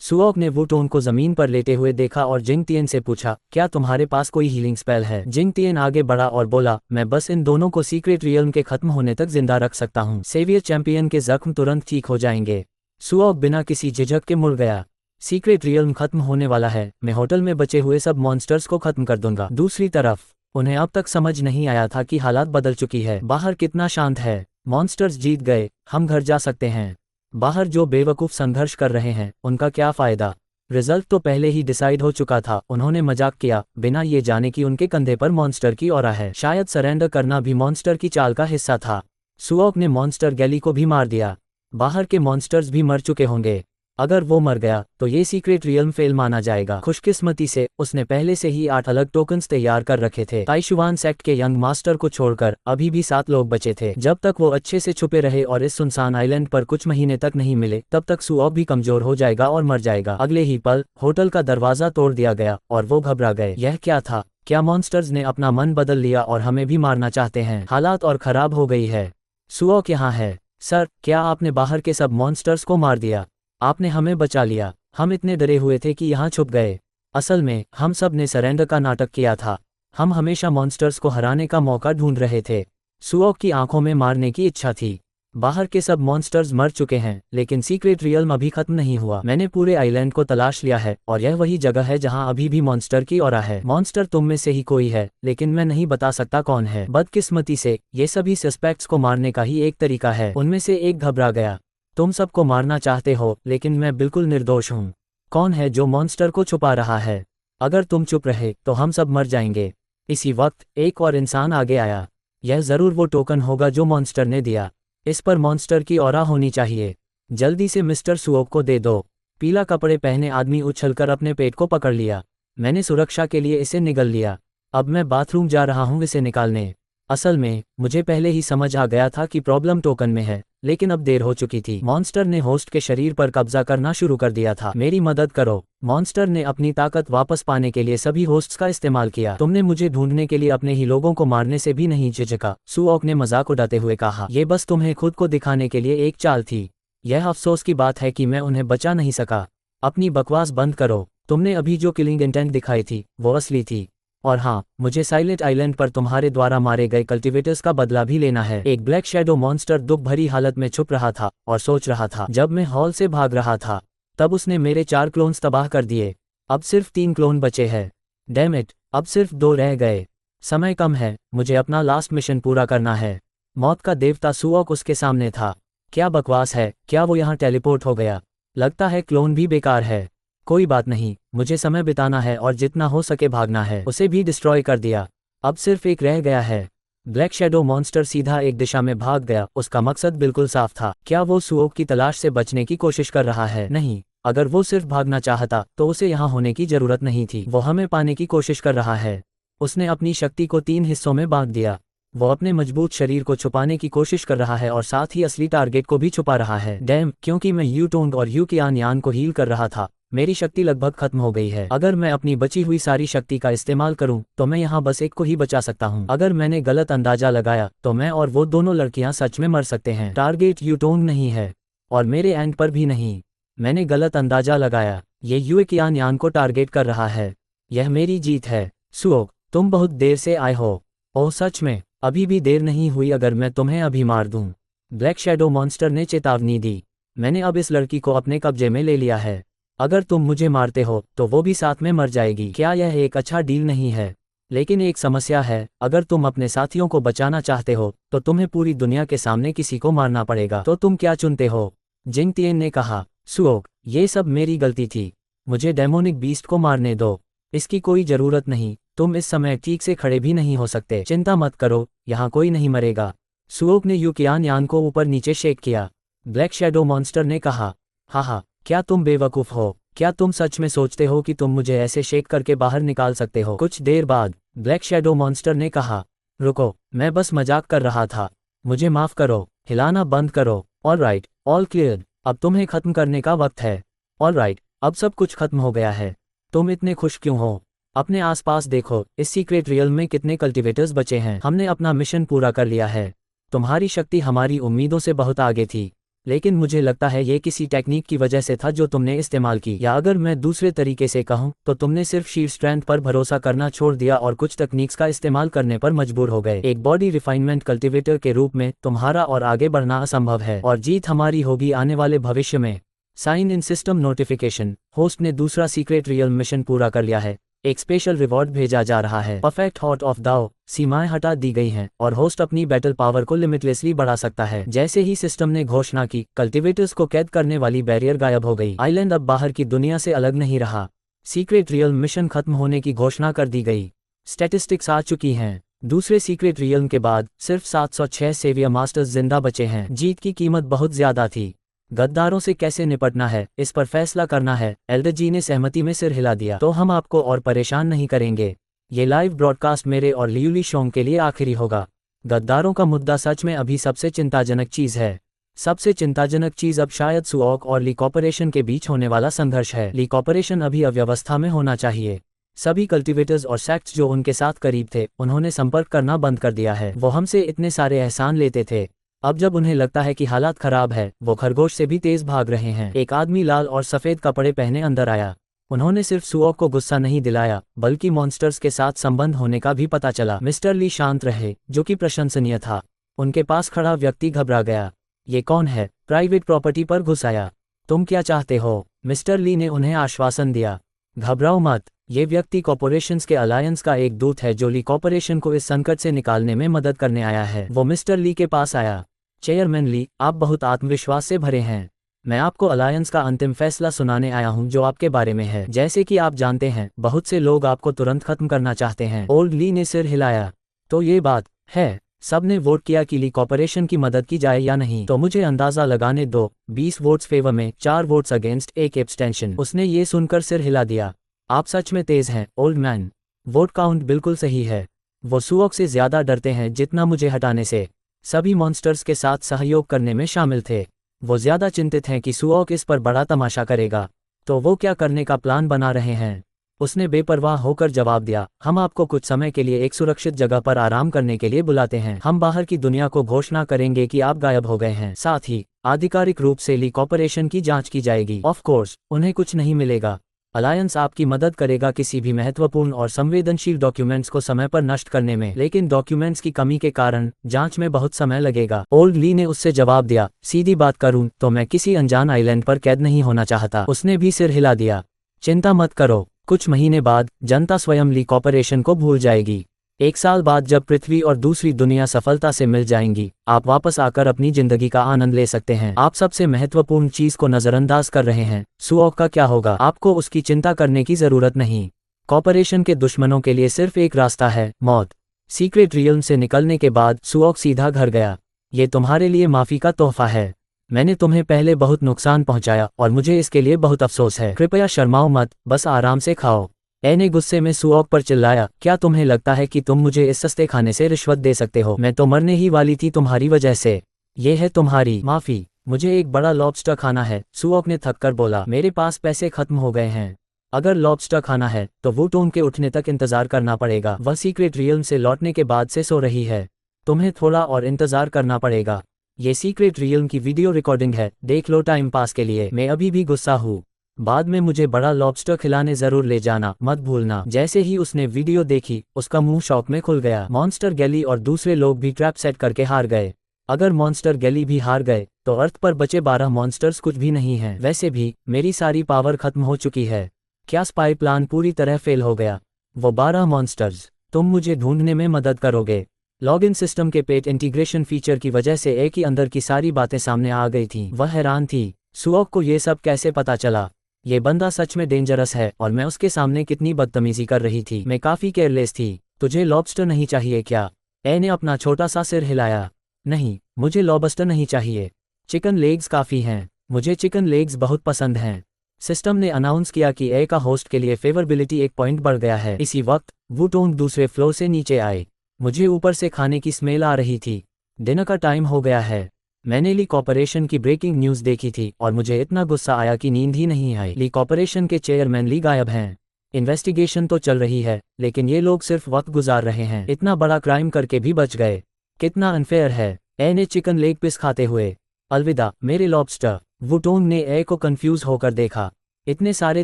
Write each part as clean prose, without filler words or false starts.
सुओक ने वुटोन को जमीन पर लेटे हुए देखा और जिंग तियन से पूछा, क्या तुम्हारे पास कोई हीलिंग स्पेल है? जिंग तियन आगे बढ़ा और बोला, मैं बस इन दोनों को सीक्रेट रियल्म के खत्म होने तक जिंदा रख सकता हूँ। सेवियर चैंपियन के जख्म तुरंत ठीक हो जाएंगे। सुओक बिना किसी झिझक के मुड़ गया। सीक्रेट रियल्म खत्म होने वाला है, मैं होटल में बचे हुए सब मॉन्स्टर्स को खत्म कर दूंगा। दूसरी तरफ उन्हें अब तक समझ नहीं आया था कि हालात बदल चुकी है। बाहर कितना शांत है। मॉन्स्टर्स जीत गए, हम घर जा सकते हैं। बाहर जो बेवकूफ़ संघर्ष कर रहे हैं उनका क्या फ़ायदा? रिजल्ट तो पहले ही डिसाइड हो चुका था। उन्होंने मजाक किया, बिना ये जाने कि उनके कंधे पर मॉन्स्टर की ऑरा है। शायद सरेंडर करना भी मॉन्स्टर की चाल का हिस्सा था। सुओक ने मॉन्स्टर गैली को भी मार दिया। बाहर के मॉन्स्टर्स भी मर चुके होंगे। अगर वो मर गया तो ये सीक्रेट रियल्म फेल माना जाएगा। खुशकिस्मती से उसने पहले से ही 8 अलग टोकन्स तैयार कर रखे थे। ताइशुआन सेक्ट के यंग मास्टर को छोड़कर अभी भी 7 लोग बचे थे। जब तक वो अच्छे से छुपे रहे और इस सुनसान आइलैंड पर कुछ महीने तक नहीं मिले, तब तक सुओक भी कमजोर हो जाएगा और मर जाएगा। अगले ही पल होटल का दरवाजा तोड़ दिया गया और वो घबरा गए। यह क्या था? क्या मॉन्स्टर्स ने अपना मन बदल लिया और हमें भी मारना चाहते हैं? हालात और खराब हो गई है। सुओक यहाँ है। सर, क्या आपने बाहर के सब मॉन्स्टर्स को मार दिया? आपने हमें बचा लिया। हम इतने डरे हुए थे कि यहाँ छुप गए। असल में हम सब ने सरेंडर का नाटक किया था। हम हमेशा मॉन्स्टर्स को हराने का मौका ढूंढ रहे थे। सुओक की आंखों में मारने की इच्छा थी। बाहर के सब मॉन्स्टर्स मर चुके हैं, लेकिन सीक्रेट रियल्म अभी खत्म नहीं हुआ। मैंने पूरे आइलैंड को तलाश लिया है और यह वही जगह है जहाँ अभी भी मॉन्स्टर की ऑरा है। मॉन्स्टर तुम में से ही कोई है, लेकिन मैं नहीं बता सकता कौन है। बदकिस्मती से ये सभी सस्पेक्ट्स को मारने का ही एक तरीका है। उनमें से एक घबरा गया। तुम सबको मारना चाहते हो, लेकिन मैं बिल्कुल निर्दोष हूँ। कौन है जो मॉन्स्टर को छुपा रहा है? अगर तुम चुप रहे तो हम सब मर जाएंगे। इसी वक्त एक और इंसान आगे आया। यह जरूर वो टोकन होगा जो मॉन्स्टर ने दिया। इस पर मॉन्स्टर की ऑरा होनी चाहिए। जल्दी से मिस्टर सुओक को दे दो। पीला कपड़े पहने आदमी उछलकर अपने पेट को पकड़ लिया। मैंने सुरक्षा के लिए इसे निगल लिया। अब मैं बाथरूम जा रहा हूँ इसे निकालने। असल में मुझे पहले ही समझ आ गया था कि प्रॉब्लम टोकन में है, लेकिन अब देर हो चुकी थी। मॉन्स्टर ने होस्ट के शरीर पर कब्जा करना शुरू कर दिया था। मेरी मदद करो। मॉन्स्टर ने अपनी ताकत वापस पाने के लिए सभी होस्ट्स का इस्तेमाल किया। तुमने मुझे ढूंढने के लिए अपने ही लोगों को मारने से भी नहीं झिझका। सुओक ने मजाक उड़ाते हुए कहा, ये बस तुम्हें खुद को दिखाने के लिए एक चाल थी। यह अफसोस की बात है कि मैं उन्हें बचा नहीं सका। अपनी बकवास बंद करो। तुमने अभी जो किलिंग इंटेंट दिखाई थी वो असली थी। और हाँ, मुझे साइलेंट आइलैंड पर तुम्हारे द्वारा मारे गए कल्टिवेटर्स का बदला भी लेना है। एक ब्लैक शैडो मॉन्स्टर दुख भरी हालत में छुप रहा था और सोच रहा था। जब मैं हॉल से भाग रहा था तब उसने मेरे 4 क्लोन्स तबाह कर दिए। अब सिर्फ 3 क्लोन बचे हैं। डैम इट, अब सिर्फ 2 रह गए। समय कम है, मुझे अपना लास्ट मिशन पूरा करना है। मौत का देवता सुओक उसके सामने था। क्या बकवास है, क्या वो यहाँ टेलीपोर्ट हो गया? लगता है क्लोन भी बेकार है। कोई बात नहीं, मुझे समय बिताना है और जितना हो सके भागना है। उसे भी डिस्ट्रॉय कर दिया। अब सिर्फ एक रह गया है। ब्लैक शैडो मॉन्स्टर सीधा एक दिशा में भाग गया। उसका मकसद बिल्कुल साफ था। क्या वो सुओक की तलाश से बचने की कोशिश कर रहा है? नहीं, अगर वो सिर्फ भागना चाहता तो उसे यहाँ होने की जरूरत नहीं थी। वो हमें पाने की कोशिश कर रहा है। उसने अपनी शक्ति को 3 हिस्सों में बांट दिया। वो अपने मजबूत शरीर को छुपाने की कोशिश कर रहा है और साथ ही असली टारगेट को भी छुपा रहा है। डैम, क्योंकि मैं यूटोंग और यूकियान यान को हील कर रहा था, मेरी शक्ति लगभग खत्म हो गई है। अगर मैं अपनी बची हुई सारी शक्ति का इस्तेमाल करूं तो मैं यहाँ बस एक को ही बचा सकता हूँ। अगर मैंने गलत अंदाजा लगाया तो मैं और वो दोनों लड़कियां सच में मर सकते हैं। टारगेट यूटोंग नहीं है और मेरे एंड पर भी नहीं। मैंने गलत अंदाजा लगाया। ये यूकियान यान को टारगेट कर रहा है। यह मेरी जीत है। सुओक, तुम बहुत देर से आए हो। ओह सच में? अभी भी देर नहीं हुई अगर मैं तुम्हें अभी मार दूं। ब्लैक शैडो मॉन्स्टर ने चेतावनी दी। मैंने अब इस लड़की को अपने कब्जे में ले लिया है। अगर तुम मुझे मारते हो तो वो भी साथ में मर जाएगी। क्या यह एक अच्छा डील नहीं है? लेकिन एक समस्या है, अगर तुम अपने साथियों को बचाना चाहते हो तो तुम्हें पूरी दुनिया के सामने किसी को मारना पड़ेगा। तो तुम क्या चुनते हो? जिंग तियन ने कहा। सुओक, ये सब मेरी गलती थी। मुझे डेमोनिक बीस्ट को मारने दो। इसकी कोई जरूरत नहीं। तुम इस समय ठीक से खड़े भी नहीं हो सकते। चिंता मत करो, यहाँ कोई नहीं मरेगा। सुओक ने यूकियान यान को ऊपर नीचे शेक किया। ब्लैक शैडो मॉन्स्टर ने कहा, हाँ, क्या तुम बेवकूफ़ हो? क्या तुम सच में सोचते हो कि तुम मुझे ऐसे शेक करके बाहर निकाल सकते हो? कुछ देर बाद ब्लैक शैडो मॉन्स्टर ने कहा, रुको, मैं बस मजाक कर रहा था। मुझे माफ़ करो। हिलाना बंद करो। Alright, all clear. अब तुम्हें खत्म करने का वक्त है। ऑलराइट, अब सब कुछ खत्म हो गया है। तुम इतने खुश क्यों हो? अपने आसपास देखो, इस सीक्रेट रियल्म में कितने कल्टिवेटर्स बचे हैं। हमने अपना मिशन पूरा कर लिया है। तुम्हारी शक्ति हमारी उम्मीदों से बहुत आगे थी, लेकिन मुझे लगता है ये किसी टेक्निक की वजह से था जो तुमने इस्तेमाल की, या अगर मैं दूसरे तरीके से कहूँ तो तुमने सिर्फ शीर स्ट्रेंथ पर भरोसा करना छोड़ दिया और कुछ तकनीक्स का इस्तेमाल करने पर मजबूर हो गए। एक बॉडी रिफाइनमेंट कल्टिवेटर के रूप में तुम्हारा और आगे बढ़ना असंभव है, और जीत हमारी होगी आने वाले भविष्य में। Sign in system notification, host ने दूसरा सीक्रेट रियल मिशन पूरा कर लिया है। एक स्पेशल रिवॉर्ड भेजा जा रहा है। परफेक्ट हॉट ऑफ दाओ, सीमाएं हटा दी गई हैं और होस्ट अपनी बैटल पावर को लिमिटलेसली बढ़ा सकता है। जैसे ही सिस्टम ने घोषणा की, कल्टिवेटर्स को कैद करने वाली बैरियर गायब हो गई। आइलैंड अब बाहर की दुनिया से अलग नहीं रहा। सीक्रेट रियल मिशन खत्म होने की घोषणा कर दी गई। स्टैटिस्टिक्स आ चुकी हैं। दूसरे सीक्रेट रियल के बाद सिर्फ 706 सेवियर मास्टर्स जिंदा बचे हैं। जीत की कीमत बहुत ज्यादा थी। गद्दारों से कैसे निपटना है, इस पर फैसला करना है। एल्डर जी ने सहमति में सिर हिला दिया। तो हम आपको और परेशान नहीं करेंगे। ये लाइव ब्रॉडकास्ट मेरे और लियूली शोंग के लिए आखिरी होगा। गद्दारों का मुद्दा सच में अभी सबसे चिंताजनक चीज है। सबसे चिंताजनक चीज अब शायद सुओक और ली कॉर्पोरेशन के बीच होने वाला संघर्ष है। ली कॉर्पोरेशन अभी अव्यवस्था में होना चाहिए। सभी कल्टिवेटर्स और सेक्ट्स जो उनके साथ करीब थे, उन्होंने संपर्क करना बंद कर दिया है। वो हमसे इतने सारे एहसान लेते थे। अब जब उन्हें लगता है कि हालात खराब है, वो खरगोश से भी तेज भाग रहे हैं। एक आदमी लाल और सफेद कपड़े पहने अंदर आया। उन्होंने सिर्फ सुओक को गुस्सा नहीं दिलाया, बल्कि मॉन्स्टर्स के साथ संबंध होने का भी पता चला। मिस्टर ली शांत रहे, जो कि प्रशंसनीय था। उनके पास खड़ा व्यक्ति घबरा गया। ये कौन है? प्राइवेट प्रॉपर्टी पर घुस आया। तुम क्या चाहते हो? मिस्टर ली ने उन्हें आश्वासन दिया। घबराओ मत, ये व्यक्ति कॉर्पोरेशंस के अलायंस का एक दूत है जो ली कॉर्पोरेशन को इस संकट से निकालने में मदद करने आया है। वो मिस्टर ली के पास आया। चेयरमैन ली, आप बहुत आत्मविश्वास से भरे हैं। मैं आपको अलायंस का अंतिम फैसला सुनाने आया हूं जो आपके बारे में है। जैसे कि आप जानते हैं, बहुत से लोग आपको तुरंत खत्म करना चाहते हैं। ओल्ड ली ने सिर हिलाया। तो ये बात है, सबने वोट किया कि ली कॉर्पोरेशन की मदद की जाए या नहीं। तो मुझे अंदाजा लगाने दो, 20 वोट्स फेवर में, 4 वोट्स अगेंस्ट, 1 एब्सटेंशन। उसने ये सुनकर सिर हिला दिया। आप सच में तेज हैं, ओल्ड मैन। वोट काउंट बिल्कुल सही है। वो सुओक से ज्यादा डरते हैं जितना मुझे हटाने से। सभी मॉन्स्टर्स के साथ सहयोग करने में शामिल थे। वो ज्यादा चिंतित हैं कि सुओक इस पर बड़ा तमाशा करेगा। तो वो क्या करने का प्लान बना रहे हैं? उसने बेपरवाह होकर जवाब दिया, हम आपको कुछ समय के लिए एक सुरक्षित जगह पर आराम करने के लिए बुलाते हैं। हम बाहर की दुनिया को घोषणा करेंगे कि आप गायब हो गए हैं। साथ ही आधिकारिक रूप से ली कॉर्पोरेशन की जांच की जाएगी। ऑफ कोर्स, उन्हें कुछ नहीं मिलेगा। अलायंस आपकी मदद करेगा किसी भी महत्वपूर्ण और संवेदनशील डॉक्यूमेंट्स को समय पर नष्ट करने में, लेकिन डॉक्यूमेंट्स की कमी के कारण जांच में बहुत समय लगेगा। ओल्ड ली ने उससे जवाब दिया, सीधी बात करूं तो मैं किसी अनजान आइलैंड पर कैद नहीं होना चाहता। उसने भी सिर हिला दिया। चिंता मत करो, कुछ महीने बाद जनता स्वयं ली कॉर्पोरेशन को भूल जाएगी। 1 साल बाद जब पृथ्वी और दूसरी दुनिया सफलता से मिल जाएंगी, आप वापस आकर अपनी जिंदगी का आनंद ले सकते हैं। आप सबसे महत्वपूर्ण चीज को नजरअंदाज कर रहे हैं। सुओक का क्या होगा? आपको उसकी चिंता करने की जरूरत नहीं। कॉर्पोरेशन के दुश्मनों के लिए सिर्फ एक रास्ता है, मौत। सीक्रेट रियल्म से निकलने के बाद सुओक सीधा घर गया। ये तुम्हारे लिए माफी का तोहफा है। मैंने तुम्हें पहले बहुत नुकसान पहुंचाया और मुझे इसके लिए बहुत अफसोस है। कृपया शर्माओ मत, बस आराम से खाओ। ने गुस्से में सुओक पर चिल्लाया, क्या तुम्हें लगता है कि तुम मुझे इस सस्ते खाने से रिश्वत दे सकते हो? मैं तो मरने ही वाली थी तुम्हारी वजह से। ये है तुम्हारी माफी। मुझे एक बड़ा लॉबस्टर खाना है, सुओक ने थककर बोला। मेरे पास पैसे खत्म हो गए हैं। अगर लॉबस्टर खाना है तो वुटोंग के उठने तक इंतजार करना पड़ेगा। वह सीक्रेट रियल्म से लौटने के बाद से सो रही है। तुम्हें थोड़ा और इंतजार करना पड़ेगा। ये सीक्रेट रियल्म की वीडियो रिकॉर्डिंग है, देख लो टाइम पास के लिए। मैं अभी भी गुस्सा हूँ। बाद में मुझे बड़ा लॉबस्टर खिलाने जरूर ले जाना, मत भूलना। जैसे ही उसने वीडियो देखी, उसका मुंह शौक में खुल गया। मॉन्स्टर गैली और दूसरे लोग भी ट्रैप सेट करके हार गए। अगर मॉन्स्टर गैली भी हार गए तो अर्थ पर बचे 12 मॉन्स्टर्स कुछ भी नहीं हैं। वैसे भी मेरी सारी पावर खत्म हो चुकी है। क्या स्पाई प्लान पूरी तरह फेल हो गया? वो 12 मॉन्स्टर्स, तुम मुझे ढूंढने में मदद करोगे? लॉगिन सिस्टम के पेट इंटीग्रेशन फीचर की वजह से एक ही अंदर की सारी बातें सामने आ गई थी। वह हैरान थी, सुओक को ये सब कैसे पता चला? ये बंदा सच में डेंजरस है और मैं उसके सामने कितनी बदतमीजी कर रही थी। मैं काफी केयरलेस थी। तुझे लॉबस्टर नहीं चाहिए क्या? ने अपना छोटा सा सिर हिलाया। नहीं, मुझे लॉबस्टर नहीं चाहिए। चिकन लेग्स काफी हैं। मुझे चिकन लेग्स बहुत पसंद हैं। सिस्टम ने अनाउंस किया कि का होस्ट के लिए फेवरेबिलिटी 1 पॉइंट बढ़ गया है। इसी वक्त वुटोंग दूसरे फ्लोर से नीचे आए। मुझे ऊपर से खाने की स्मेल आ रही थी। डिनर का टाइम हो गया है। मैंने ली कॉर्पोरेशन की ब्रेकिंग न्यूज़ देखी थी और मुझे इतना गुस्सा आया कि नींद ही नहीं आई। ली कॉर्पोरेशन के चेयरमैन ली गायब हैं। इन्वेस्टिगेशन तो चल रही है, लेकिन ये लोग सिर्फ वक्त गुजार रहे हैं। इतना बड़ा क्राइम करके भी बच गए। कितना अनफेयर है। ने चिकन लेग पीस खाते हुए अलविदा मेरे लॉबस्टर। वुटोंग ने ए को कंफ्यूज होकर देखा। इतने सारे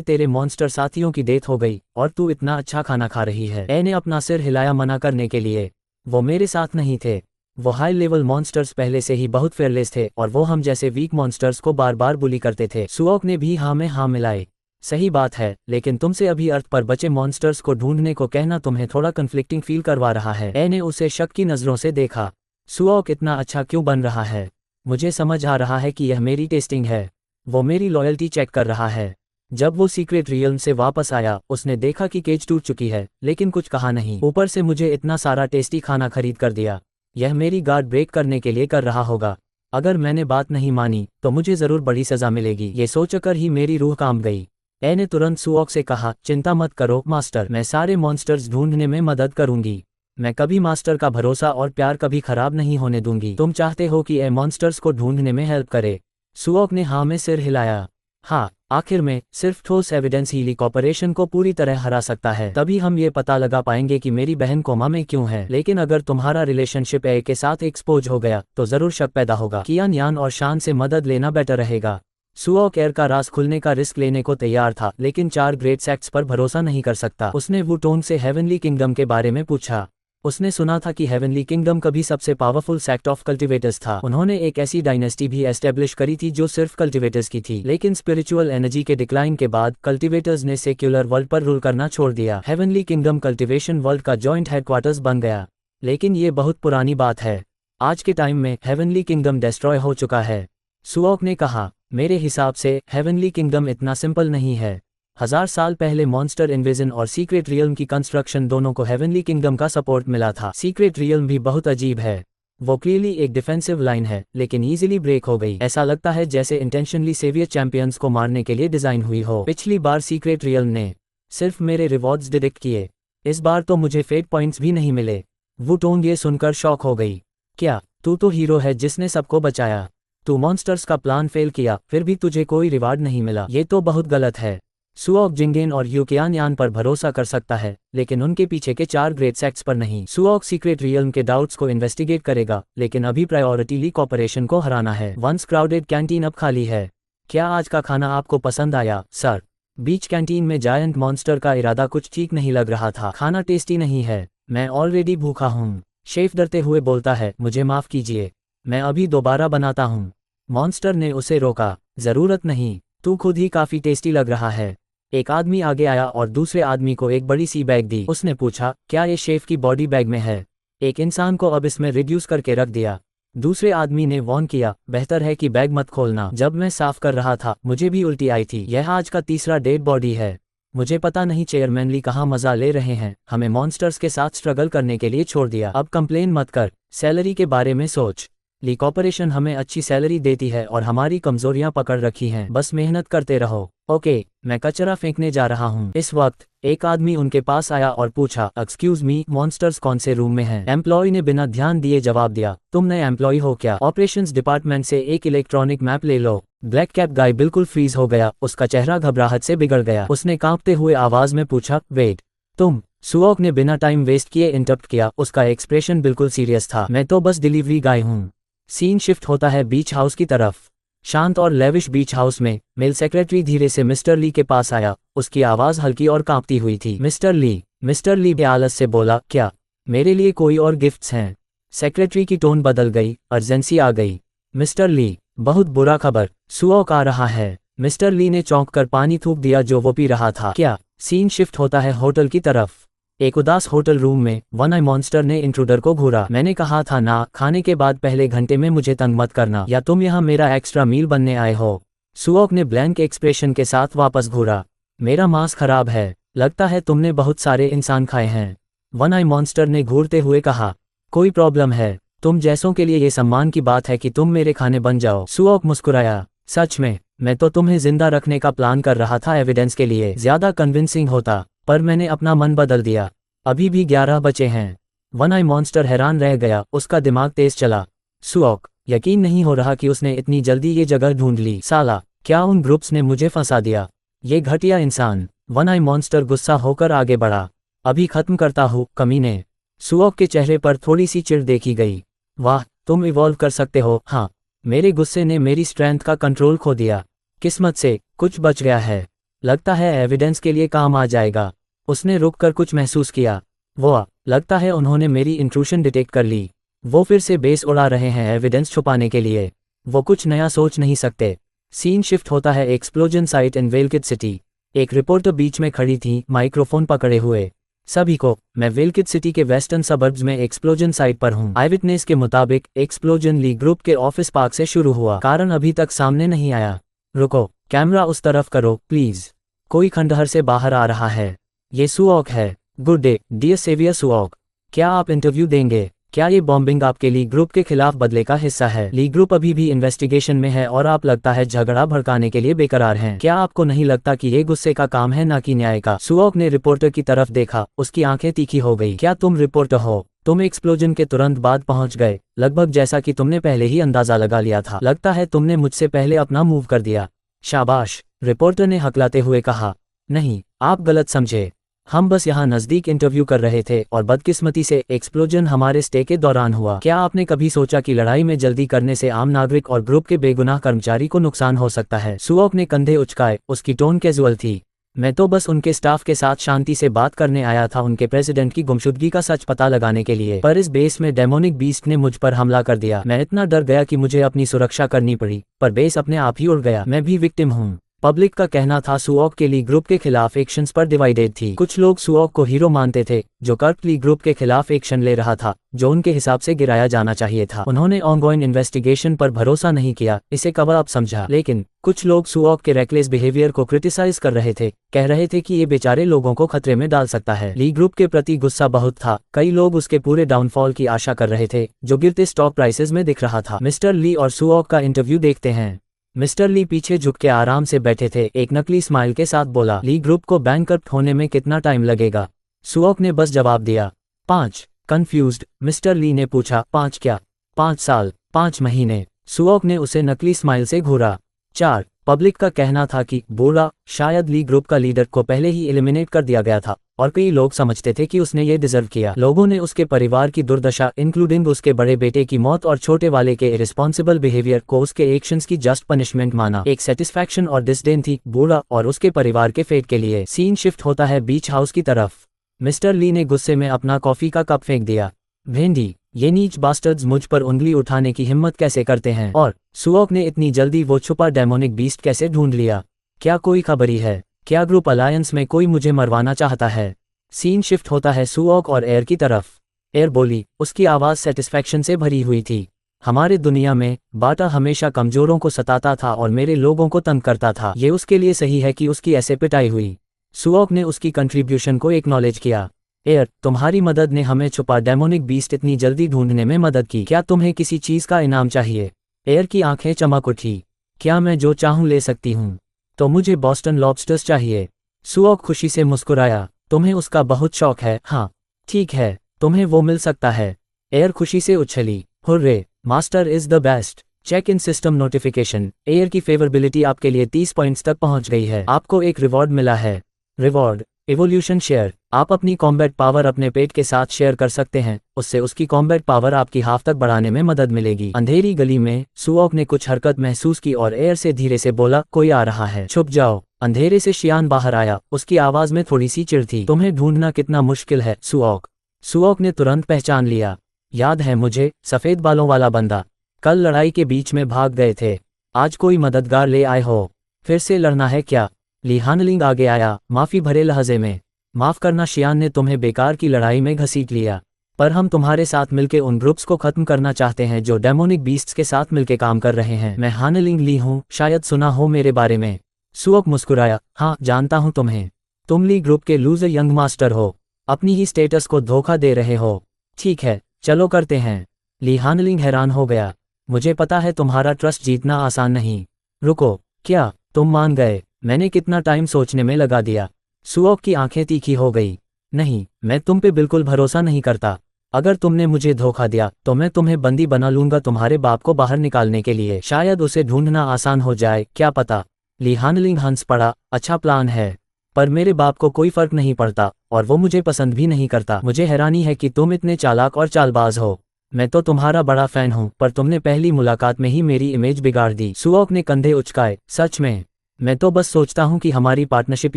तेरे मॉन्स्टर साथियों की डेथ हो गई और तू इतना अच्छा खाना खा रही है। ए ने अपना सिर हिलाया मना करने के लिए। वो मेरे साथ नहीं थे। वो हाई लेवल मॉन्स्टर्स पहले से ही बहुत फेयरलेस थे और वो हम जैसे वीक मॉन्स्टर्स को बार बार बुली करते थे। सुओक ने भी हाँ में हाँ मिलाई। सही बात है, लेकिन तुमसे अभी अर्थ पर बचे मॉन्स्टर्स को ढूंढने को कहना तुम्हें थोड़ा कन्फ्लिक्टिंग फील करवा रहा है। ए ने उसे शक की नज़रों से देखा। सुओक इतना अच्छा क्यों बन रहा है? मुझे समझ आ रहा है कि यह मेरी टेस्टिंग है। वो मेरी लॉयल्टी चेक कर रहा है। जब वो सीक्रेट रियल्म से वापस आया उसने देखा कि केज टूट चुकी है, लेकिन कुछ कहा नहीं। ऊपर से मुझे इतना सारा टेस्टी खाना खरीद कर दिया। यह मेरी गार्ड ब्रेक करने के लिए कर रहा होगा। अगर मैंने बात नहीं मानी तो मुझे ज़रूर बड़ी सज़ा मिलेगी। ये सोचकर ही मेरी रूह कांप गई। ए ने तुरंत सुओक से कहा, चिंता मत करो मास्टर, मैं सारे मॉन्स्टर्स ढूंढने में मदद करूंगी। मैं कभी मास्टर का भरोसा और प्यार कभी खराब नहीं होने दूंगी। तुम चाहते हो कि ए मॉन्स्टर्स को ढूंढने में हेल्प करे? सुओक ने हाँ में सिर हिलाया। हाँ, आखिर में सिर्फ ठोस एविडेंस ही ली कॉर्पोरेशन को पूरी तरह हरा सकता है। तभी हम ये पता लगा पाएंगे कि मेरी बहन कोमा में क्यों है। लेकिन अगर तुम्हारा रिलेशनशिप ए के साथ एक्सपोज हो गया तो जरूर शक पैदा होगा। कियान यान और शान से मदद लेना बेटर रहेगा। सुओक एयर का राज खुलने का रिस्क लेने को तैयार था, लेकिन 4 ग्रेट सेक्ट्स पर भरोसा नहीं कर सकता। उसने वुटोंग से हेवनली किंगडम के बारे में पूछा। उसने सुना था कि हेवनली किंगडम कभी सबसे पावरफुल सेक्ट ऑफ कल्टिवेटर्स था। उन्होंने एक ऐसी डायनेस्टी भी एस्टेब्लिश करी थी जो सिर्फ कल्टिवेटर्स की थी। लेकिन स्पिरिचुअल एनर्जी के डिक्लाइन के बाद कल्टिवेटर्स ने सेक्युलर वर्ल्ड पर रूल करना छोड़ दिया। हेवनली किंगडम कल्टिवेशन वर्ल्ड का जॉइंट हेडक्वार्टर्स बन गया। लेकिन ये बहुत पुरानी बात है। आज के टाइम में हेवनली किंगडम डिस्ट्रॉय हो चुका है। सुओक ने कहा, मेरे हिसाब से हेवनली किंगडम इतना सिंपल नहीं है। 1000 साल पहले मॉन्स्टर इन्वेजन और सीक्रेट रियल्म की कंस्ट्रक्शन दोनों को हेवनली किंगडम का सपोर्ट मिला था। सीक्रेट रियल्म भी बहुत अजीब है। वो क्लियरली एक डिफेंसिव लाइन है, लेकिन इजीली ब्रेक हो गई। ऐसा लगता है जैसे इंटेंशनली सेवियर चैंपियंस को मारने के लिए डिजाइन हुई हो। पिछली बार सीक्रेट रियल्म ने सिर्फ मेरे रिवॉर्ड्स डिडक्ट किए, इस बार तो मुझे फेट पॉइंट्स भी नहीं मिले। वुटोंग ये सुनकर शॉक हो गई। क्या तू तो हीरो है जिसने सबको बचाया? तू मॉन्स्टर्स का प्लान फेल किया, फिर भी तुझे कोई रिवार्ड नहीं मिला। ये तो बहुत गलत है। सुओक जिंगेन और यूकियान यान पर भरोसा कर सकता है, लेकिन उनके पीछे के 4 ग्रेट सेक्ट्स पर नहीं। सुओक सीक्रेट रियल्म के डाउट्स को इन्वेस्टिगेट करेगा, लेकिन अभी प्रायोरिटी ली कॉर्पोरेशन को हराना है। वंस क्राउडेड कैंटीन अब खाली है। क्या आज का खाना आपको पसंद आया, सर? बीच कैंटीन में जायंट मॉन्स्टर का इरादा कुछ ठीक नहीं लग रहा था। खाना टेस्टी नहीं है, मैं ऑलरेडी भूखा हूँ। शेफ डरते हुए बोलता है, मुझे माफ कीजिए, मैं अभी दोबारा बनाता हूँ। मॉन्स्टर ने उसे रोका, जरूरत नहीं, तू खुद ही काफी टेस्टी लग रहा है। एक आदमी आगे आया और दूसरे आदमी को एक बड़ी सी बैग दी। उसने पूछा, क्या ये शेफ की बॉडी बैग में है? एक इंसान को अब इसमें रिड्यूस करके रख दिया। दूसरे आदमी ने वार्न किया, बेहतर है कि बैग मत खोलना। जब मैं साफ कर रहा था मुझे भी उल्टी आई थी। यह आज का तीसरा डेड बॉडी है। मुझे पता नहीं चेयरमैन ली कहाँ मजा ले रहे हैं। हमें मॉन्स्टर्स के साथ स्ट्रगल करने के लिए छोड़ दिया। अब कंप्लेन मत कर, सैलरी के बारे में सोच। ली कॉर्पोरेशन हमें अच्छी सैलरी देती है और हमारी कमजोरियां पकड़ रखी हैं। बस मेहनत करते रहो। ओके, मैं कचरा फेंकने जा रहा हूँ। इस वक्त एक आदमी उनके पास आया और पूछा, एक्सक्यूज मी, मॉन्स्टर्स कौन से रूम में हैं? एम्प्लॉय ने बिना ध्यान दिए जवाब दिया, तुम नए एम्प्लॉय हो क्या? ऑपरेशंस डिपार्टमेंट से एक इलेक्ट्रॉनिक मैप ले लो। ब्लैक कैप गाय बिल्कुल फ्रीज हो गया। उसका चेहरा घबराहट से बिगड़ गया। उसने कांपते हुए आवाज में पूछा, वेट, तुम? सुओक ने बिना टाइम वेस्ट किए इंटरप्ट किया। उसका एक्सप्रेशन बिल्कुल सीरियस था। मैं तो बस डिलीवरी गाय हूँ। सीन शिफ्ट होता है बीच हाउस की तरफ। शांत और लेविश बीच हाउस में मेल सेक्रेटरी धीरे से मिस्टर ली के पास आया। उसकी आवाज हल्की और कांपती हुई थी। मिस्टर ली बेआलस से बोला, क्या मेरे लिए कोई और गिफ्ट्स हैं? सेक्रेटरी की टोन बदल गई, अर्जेंसी आ गई। मिस्टर ली, बहुत बुरा खबर, सुओक आ रहा है। मिस्टर ली ने चौंक कर पानी थूक दिया जो वो पी रहा था। क्या? सीन शिफ्ट होता है होटल की तरफ। एक उदास होटल रूम में वन आई मॉन्स्टर ने इंट्रूडर को घूरा। मैंने कहा था ना, खाने के बाद पहले घंटे में मुझे तंग मत करना, या तुम यहाँ मेरा एक्स्ट्रा मील बनने आए हो। सुओक ने ब्लैंक एक्सप्रेशन के साथ वापस घूरा। मेरा मांस खराब है, लगता है तुमने बहुत सारे इंसान खाए हैं। वन आई मॉन्स्टर ने घूरते हुए कहा, कोई प्रॉब्लम है, तुम जैसों के लिए ये सम्मान की बात है कि तुम मेरे खाने बन जाओ। सुओक मुस्कुराया, सच में, मैं तो तुम्हें जिंदा रखने का प्लान कर रहा था, एविडेंस के लिए ज्यादा कन्विंसिंग होता, पर मैंने अपना मन बदल दिया। अभी भी 11 बचे हैं। वन आई मॉन्स्टर हैरान रह गया, उसका दिमाग तेज चला। सुओक, यकीन नहीं हो रहा कि उसने इतनी जल्दी ये जगह ढूंढ ली। साला, क्या उन ग्रुप्स ने मुझे फंसा दिया? ये घटिया इंसान। वन आई मॉन्स्टर गुस्सा होकर आगे बढ़ा। अभी खत्म करता हूँ, कमीने। सुओक के चेहरे पर थोड़ी सी चिढ़ देखी गई। वाह, तुम इवॉल्व कर सकते हो। हाँ, मेरे गुस्से ने मेरी स्ट्रेंथ का कंट्रोल खो दिया। किस्मत से कुछ बच गया है, लगता है एविडेंस के लिए काम आ जाएगा। उसने रुककर कुछ महसूस किया। वो लगता है उन्होंने मेरी इंट्रूशन डिटेक्ट कर ली। वो फिर से बेस उड़ा रहे हैं एविडेंस छुपाने के लिए। वो कुछ नया सोच नहीं सकते। सीन शिफ्ट होता है एक्सप्लोजन साइट इन वेलकिड सिटी। एक रिपोर्टर बीच में खड़ी थी, माइक्रोफोन पकड़े हुए। सभी को, मैं वेलकिड सिटी के वेस्टर्न सबर्ब्स में एक्सप्लोजन साइट पर हूँ। आईविटनेस के मुताबिक एक्सप्लोजन ली ग्रुप के ऑफिस पार्क से शुरू हुआ। कारण अभी तक सामने नहीं आया। रुको, कैमरा उस तरफ करो प्लीज। कोई खंडहर से बाहर आ रहा है। ये सुओक है। गुड डे डियर सेवियर सुओक, क्या आप इंटरव्यू देंगे? क्या ये बॉम्बिंग आपके ली ग्रुप के खिलाफ बदले का हिस्सा है? ली ग्रुप अभी भी इन्वेस्टिगेशन में है और आप लगता है झगड़ा भड़काने के लिए बेकरार हैं। क्या आपको नहीं लगता कि ये गुस्से का काम है ना कि न्याय का? सुओक ने रिपोर्टर की तरफ देखा, उसकी आंखें तीखी हो गई। क्या तुम रिपोर्टर हो? तुम एक्सप्लोजन के तुरंत बाद पहुंच गए, लगभग जैसा कि तुमने पहले ही अंदाजा लगा लिया था। लगता है तुमने मुझसे पहले अपना मूव कर दिया। शाबाश, रिपोर्टर ने हकलाते हुए कहा। नहीं, आप गलत समझे। हम बस यहाँ नज़दीक इंटरव्यू कर रहे थे और बदकिस्मती से एक्सप्लोजन हमारे स्टे के दौरान हुआ। क्या आपने कभी सोचा कि लड़ाई में जल्दी करने से आम नागरिक और ग्रुप के बेगुनाह कर्मचारी को नुकसान हो सकता है? सुओक ने कंधे उचकाए, उसकी टोन कैजुअल थी। मैं तो बस उनके स्टाफ के साथ शांति से बात करने आया था, उनके प्रेसिडेंट की गुमशुदगी का सच पता लगाने के लिए। पर इस बेस में डेमोनिक बीस्ट ने मुझ पर हमला कर दिया। मैं इतना डर गया कि मुझे अपनी सुरक्षा करनी पड़ी, पर बेस अपने आप ही उड़ गया। मैं भी विक्टिम हूँ। पब्लिक का कहना था सुओक के ली ग्रुप के खिलाफ एक्शंस पर डिवाइडेड थी। कुछ लोग सुओक को हीरो मानते थे, जो कर्क ली ग्रुप के खिलाफ एक्शन ले रहा था, जो उनके हिसाब से गिराया जाना चाहिए था। उन्होंने ऑनगोइंग इन्वेस्टिगेशन पर भरोसा नहीं किया, इसे कवर अप समझा। लेकिन कुछ लोग सुओक के रेकलेस बिहेवियर को क्रिटिसाइज कर रहे थे, कह रहे थे कि ये बेचारे लोगों को खतरे में डाल सकता है। ली ग्रुप के प्रति गुस्सा बहुत था। कई लोग उसके पूरे डाउनफॉल की आशा कर रहे थे, जो गिरते स्टॉक प्राइसेस में दिख रहा था। मिस्टर ली और सुओक का इंटरव्यू देखते हैं। मिस्टर ली पीछे झुक के आराम से बैठे थे, एक नकली स्माइल के साथ बोला, ली ग्रुप को बैंकरप्ट होने में कितना टाइम लगेगा? सुओक ने बस जवाब दिया, 5। कंफ्यूज्ड, मिस्टर ली ने पूछा, 5 क्या? 5 साल, 5 महीने। सुओक ने उसे नकली स्माइल से घूरा। 4। पब्लिक का कहना था कि बोला शायद ली ग्रुप का लीडर को पहले ही एलिमिनेट कर दिया गया था और कई लोग समझते थे कि उसने ये डिजर्व किया। लोगों ने उसके परिवार की दुर्दशा, इंक्लूडिंग उसके बड़े बेटे की मौत और छोटे वाले के इररिस्पॉन्सिबल बिहेवियर को उसके एक्शंस की जस्ट पनिशमेंट माना। एक सेटिस्फैक्शन और डिसडेन थी बोला और उसके परिवार के फेट के लिए। सीन शिफ्ट होता है बीच हाउस की तरफ। मिस्टर ली ने गुस्से में अपना कॉफी का कप फेंक दिया। भेंडी, ये नीच बास्टर्ड्स मुझ पर उंगली उठाने की हिम्मत कैसे करते हैं? और सुओक ने इतनी जल्दी वो छुपा डेमोनिक बीस्ट कैसे ढूंढ लिया? क्या कोई खबरी है? क्या ग्रुप अलायंस में कोई मुझे मरवाना चाहता है? सीन शिफ्ट होता है सुओक और एयर की तरफ। एयर बोली, उसकी आवाज़ सेटिस्फैक्शन से भरी हुई थी। हमारे दुनिया में बाटा हमेशा कमजोरों को सताता था और मेरे लोगों को तंग करता था। ये उसके लिए सही है कि उसकी ऐसे पिटाई हुई। सुओक ने उसकी कंट्रीब्यूशन को एक्नॉलेज किया। एयर, तुम्हारी मदद ने हमें छुपा डेमोनिक बीस्ट इतनी जल्दी ढूंढने में मदद की। क्या तुम्हें किसी चीज़ का इनाम चाहिए? एयर की आंखें चमक उठी। क्या मैं जो चाहूँ ले सकती हूँ? तो मुझे बॉस्टन लॉबस्टर्स चाहिए। सुओक खुशी से मुस्कुराया। तुम्हें उसका बहुत शौक है? हाँ, ठीक है, तुम्हें वो मिल सकता है। एयर खुशी से उछली। Hurray, master is the best. Check in system notification. Air की फेवरेबिलिटी आपके लिए 30 पॉइंट्स तक पहुंच गई है। आपको एक रिवॉर्ड मिला है। Reward, evolution share. आप अपनी कॉम्बैट पावर अपने पेट के साथ शेयर कर सकते हैं, उससे उसकी कॉम्बैट पावर आपकी हाफ तक बढ़ाने में मदद मिलेगी। अंधेरी गली में सुओक ने कुछ हरकत महसूस की और एयर से धीरे से बोला, कोई आ रहा है, छुप जाओ। अंधेरे से शियान बाहर आया, उसकी आवाज में थोड़ी सी चिढ़ थी। तुम्हें ढूंढना कितना मुश्किल है सुओक। सुओक ने तुरंत पहचान लिया। याद है मुझे, सफेद बालों वाला बंदा। कल लड़ाई के बीच में भाग गए थे। आज कोई मददगार ले आए हो? फिर से लड़ना है क्या? ली हानलिंग आगे आया, माफी भरे लहजे में। माफ करना शियान ने तुम्हें बेकार की लड़ाई में घसीट लिया, पर हम तुम्हारे साथ मिलकर उन ग्रुप्स को खत्म करना चाहते हैं जो डेमोनिक बीस्ट्स के साथ मिलकर काम कर रहे हैं। मैं हानलिंग ली हूँ, शायद सुना हो मेरे बारे में। सुओक मुस्कुराया, हाँ जानता हूँ तुम्हें। तुम ली ग्रुप के लूजर यंग मास्टर हो, अपनी ही स्टेटस को धोखा दे रहे हो। ठीक है, चलो करते हैं। ली हानलिंग हैरान हो गया। मुझे पता है तुम्हारा ट्रस्ट जीतना आसान नहीं। रुको, क्या तुम मान गए? मैंने कितना टाइम सोचने में लगा दिया। सुओक की आंखें तीखी हो गई। नहीं, मैं तुम पे बिल्कुल भरोसा नहीं करता। अगर तुमने मुझे धोखा दिया तो मैं तुम्हें बंदी बना लूंगा तुम्हारे बाप को बाहर निकालने के लिए। शायद उसे ढूंढना आसान हो जाए, क्या पता। ली हानलिंग हंस पड़ा। अच्छा प्लान है, पर मेरे बाप को कोई फर्क नहीं पड़ता और वो मुझे पसंद भी नहीं करता। मुझे हैरानी है कि तुम इतने चालाक और चालबाज हो। मैं तो तुम्हारा बड़ा फैन हूँ, पर तुमने पहली मुलाकात में ही मेरी इमेज बिगाड़ दी। सुओक ने कंधे उचकाए। सच में? मैं तो बस सोचता हूँ कि हमारी पार्टनरशिप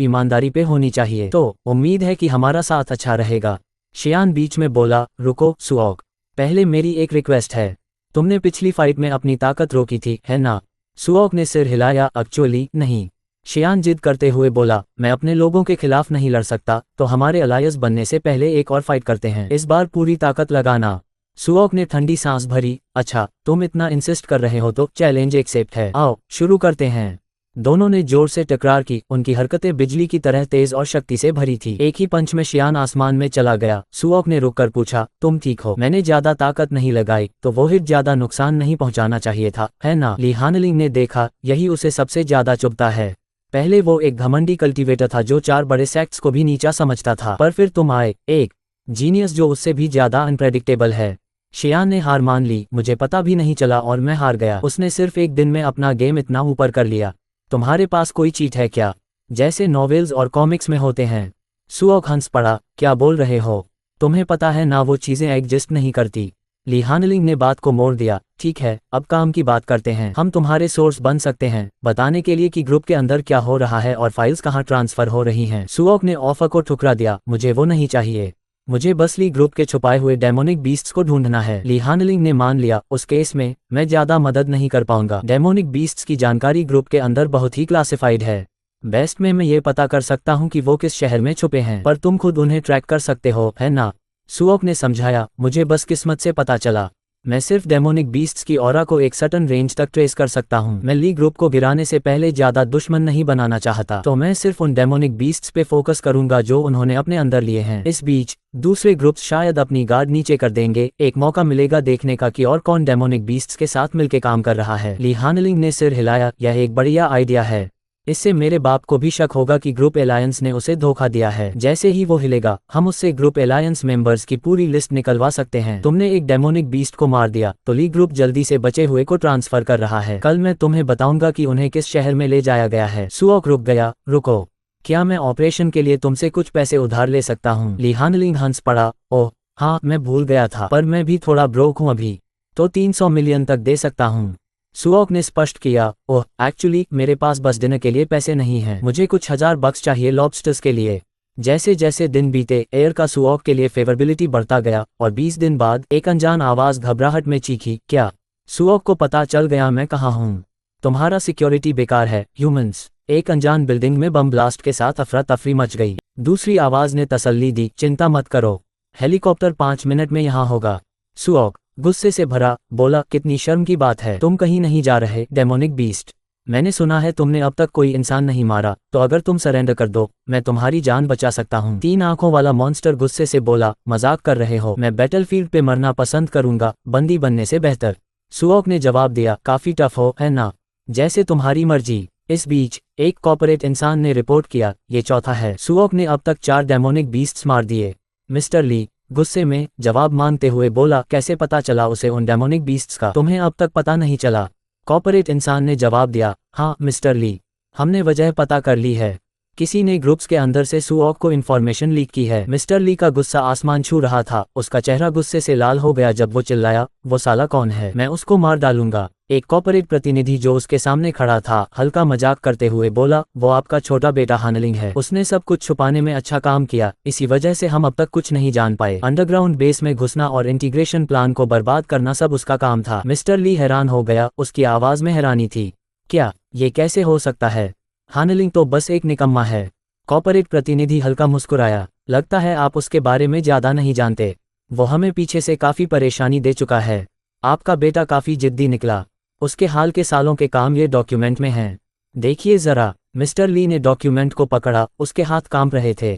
ईमानदारी पे होनी चाहिए, तो उम्मीद है कि हमारा साथ अच्छा रहेगा। शियान बीच में बोला। रुको सुओक, पहले मेरी एक रिक्वेस्ट है। तुमने पिछली फाइट में अपनी ताकत रोकी थी, है ना? सुओक ने सिर हिलाया। एक्चुअली नहीं। शियान जिद करते हुए बोला, मैं अपने लोगों के खिलाफ नहीं लड़ सकता, तो हमारे अलायंस बनने से पहले एक और फाइट करते हैं, इस बार पूरी ताकत लगाना। सुओक ने ठंडी सांस भरी। अच्छा, तुम इतना इंसिस्ट कर रहे हो तो चैलेंज एक्सेप्ट है। आओ शुरू करते हैं। दोनों ने जोर से टकरार की। उनकी हरकतें बिजली की तरह तेज और शक्ति से भरी थी। एक ही पंच में शियान आसमान में चला गया। सुओक ने रुककर पूछा, तुम ठीक हो? मैंने ज्यादा ताकत नहीं लगाई तो वो हिट ज्यादा नुकसान नहीं पहुंचाना चाहिए था, है ना? ली हानलिंग ने देखा, यही उसे सबसे ज्यादा चुभता है। पहले वो एक घमंडी कल्टीवेटर था जो 4 बड़े सेक्ट्स को भी नीचा समझता था, पर फिर तुम आए, एक जीनियस जो उससे भी ज्यादा अनप्रेडिक्टेबल है। शियान ने हार मान ली। मुझे पता भी नहीं चला और मैं हार गया। उसने सिर्फ एक दिन में अपना गेम इतना ऊपर कर लिया। तुम्हारे पास कोई चीट है क्या, जैसे नॉवेल्स और कॉमिक्स में होते हैं? सुओक हंस पड़ा। क्या बोल रहे हो? तुम्हें पता है ना, वो चीजें एग्जिस्ट नहीं करती। ली हानलिंग ने बात को मोड़ दिया। ठीक है, अब काम की बात करते हैं। हम तुम्हारे सोर्स बन सकते हैं, बताने के लिए कि ग्रुप के अंदर क्या हो रहा है और फाइल्स कहाँ ट्रांसफर हो रही हैं। सुओक ने ऑफर को ठुकरा दिया। मुझे वो नहीं चाहिए, मुझे बस ली ग्रुप के छुपाए हुए डेमोनिक बीस्ट्स को ढूंढना है। ली हानलिंग ने मान लिया। उस केस में मैं ज्यादा मदद नहीं कर पाऊंगा। डेमोनिक बीस्ट्स की जानकारी ग्रुप के अंदर बहुत ही क्लासिफाइड है। बेस्ट में मैं ये पता कर सकता हूँ कि वो किस शहर में छुपे हैं, पर तुम खुद उन्हें ट्रैक कर सकते हो, है ना? सुओक ने समझाया। मुझे बस किस्मत से पता चला। मैं सिर्फ डेमोनिक बीस्ट्स की ऑरा को एक सर्टन रेंज तक ट्रेस कर सकता हूँ। मैं ली ग्रुप को गिराने से पहले ज्यादा दुश्मन नहीं बनाना चाहता, तो मैं सिर्फ उन डेमोनिक बीस्ट्स पे फोकस करूंगा जो उन्होंने अपने अंदर लिए हैं। इस बीच दूसरे ग्रुप्स शायद अपनी गार्ड नीचे कर देंगे। एक मौका मिलेगा देखने का कि और कौन डेमोनिक बीस्ट्स के साथ मिलकर काम कर रहा है। ली हानलिंग ने सिर हिलाया। यह एक बढ़िया आइडिया है। इससे मेरे बाप को भी शक होगा कि ग्रुप एलायंस ने उसे धोखा दिया है। जैसे ही वो हिलेगा, हम उससे ग्रुप एलायंस मेंबर्स की पूरी लिस्ट निकलवा सकते हैं। तुमने एक डेमोनिक बीस्ट को मार दिया, तो ली ग्रुप जल्दी से बचे हुए को ट्रांसफर कर रहा है। कल मैं तुम्हें बताऊंगा कि उन्हें किस शहर में ले जाया गया है। सुओक रुक गया। रुको, क्या मैं ऑपरेशन के लिए तुमसे कुछ पैसे उधार ले सकता हूँ? ली हानलिंग हंस पड़ा। ओह हाँ, मैं भूल गया था, पर मैं भी थोड़ा ब्रोक हूँ अभी, तो 300 मिलियन तक दे सकता हूँ। सुओक ने स्पष्ट किया। ओह एक्चुअली मेरे पास बस डिनर के लिए पैसे नहीं हैं, मुझे कुछ $1000 चाहिए लॉबस्टर्स के लिए। जैसे जैसे दिन बीते, एयर का सुओक के लिए फेवरेबिलिटी बढ़ता गया और 20 दिन बाद एक अनजान आवाज घबराहट में चीखी। क्या? सुओक को पता चल गया मैं कहाँ हूँ। तुम्हारा सिक्योरिटी बेकार है ह्यूमंस। एक अनजान बिल्डिंग में बम ब्लास्ट के साथ अफरा तफरी मच गई। दूसरी आवाज ने तसल्ली दी। चिंता मत करो, हेलीकॉप्टर 5 मिनट में यहाँ होगा। सुओक गुस्से से भरा बोला, कितनी शर्म की बात है, तुम कहीं नहीं जा रहे डेमोनिक बीस्ट। मैंने सुना है तुमने अब तक कोई इंसान नहीं मारा, तो अगर तुम सरेंडर कर दो, मैं तुम्हारी जान बचा सकता हूँ। 3 आंखों वाला मॉन्स्टर गुस्से से बोला, मजाक कर रहे हो? मैं बैटलफील्ड पे मरना पसंद करूंगा, बंदी बनने से बेहतर। सुओक ने जवाब दिया। काफी टफ हो, है ना? जैसे तुम्हारी मर्जी। इस बीच एक कॉर्पोरेट इंसान ने रिपोर्ट किया, ये चौथा है। सुओक ने अब तक 4 डेमोनिक बीस्ट्स मार दिए। मिस्टर ली गुस्से में जवाब मांगते हुए बोला, कैसे पता चला उसे उन डेमोनिक बीस्ट्स का? तुम्हें अब तक पता नहीं चला? कॉर्पोरेट इंसान ने जवाब दिया। हाँ मिस्टर ली, हमने वजह पता कर ली है। किसी ने ग्रुप्स के अंदर से सुओक को इन्फॉर्मेशन लीक की है। मिस्टर ली का गुस्सा आसमान छू रहा था। उसका चेहरा गुस्से से लाल हो गया जब वो चिल्लाया, वो साला कौन है? मैं उसको मार डालूंगा। एक कॉर्पोरेट प्रतिनिधि जो उसके सामने खड़ा था हल्का मजाक करते हुए बोला, वो आपका छोटा बेटा हानलिंग है। उसने सब कुछ छुपाने में अच्छा काम किया, इसी वजह से हम अब तक कुछ नहीं जान पाए। अंडरग्राउंड बेस में घुसना और इंटीग्रेशन प्लान को बर्बाद करना सब उसका काम था। मिस्टर ली हैरान हो गया। उसकी आवाज में हैरानी थी। क्या ये कैसे हो सकता है? हानलिंग तो बस एक निकम्मा है। कॉर्पोरेट प्रतिनिधि हल्का मुस्कुराया। लगता है आप उसके बारे में ज्यादा नहीं जानते। वो हमें पीछे से काफी परेशानी दे चुका है। आपका बेटा काफी जिद्दी निकला। उसके हाल के सालों के काम ये डॉक्यूमेंट में हैं। देखिए जरा। मिस्टर ली ने डॉक्यूमेंट को पकड़ा। उसके हाथ कांप रहे थे।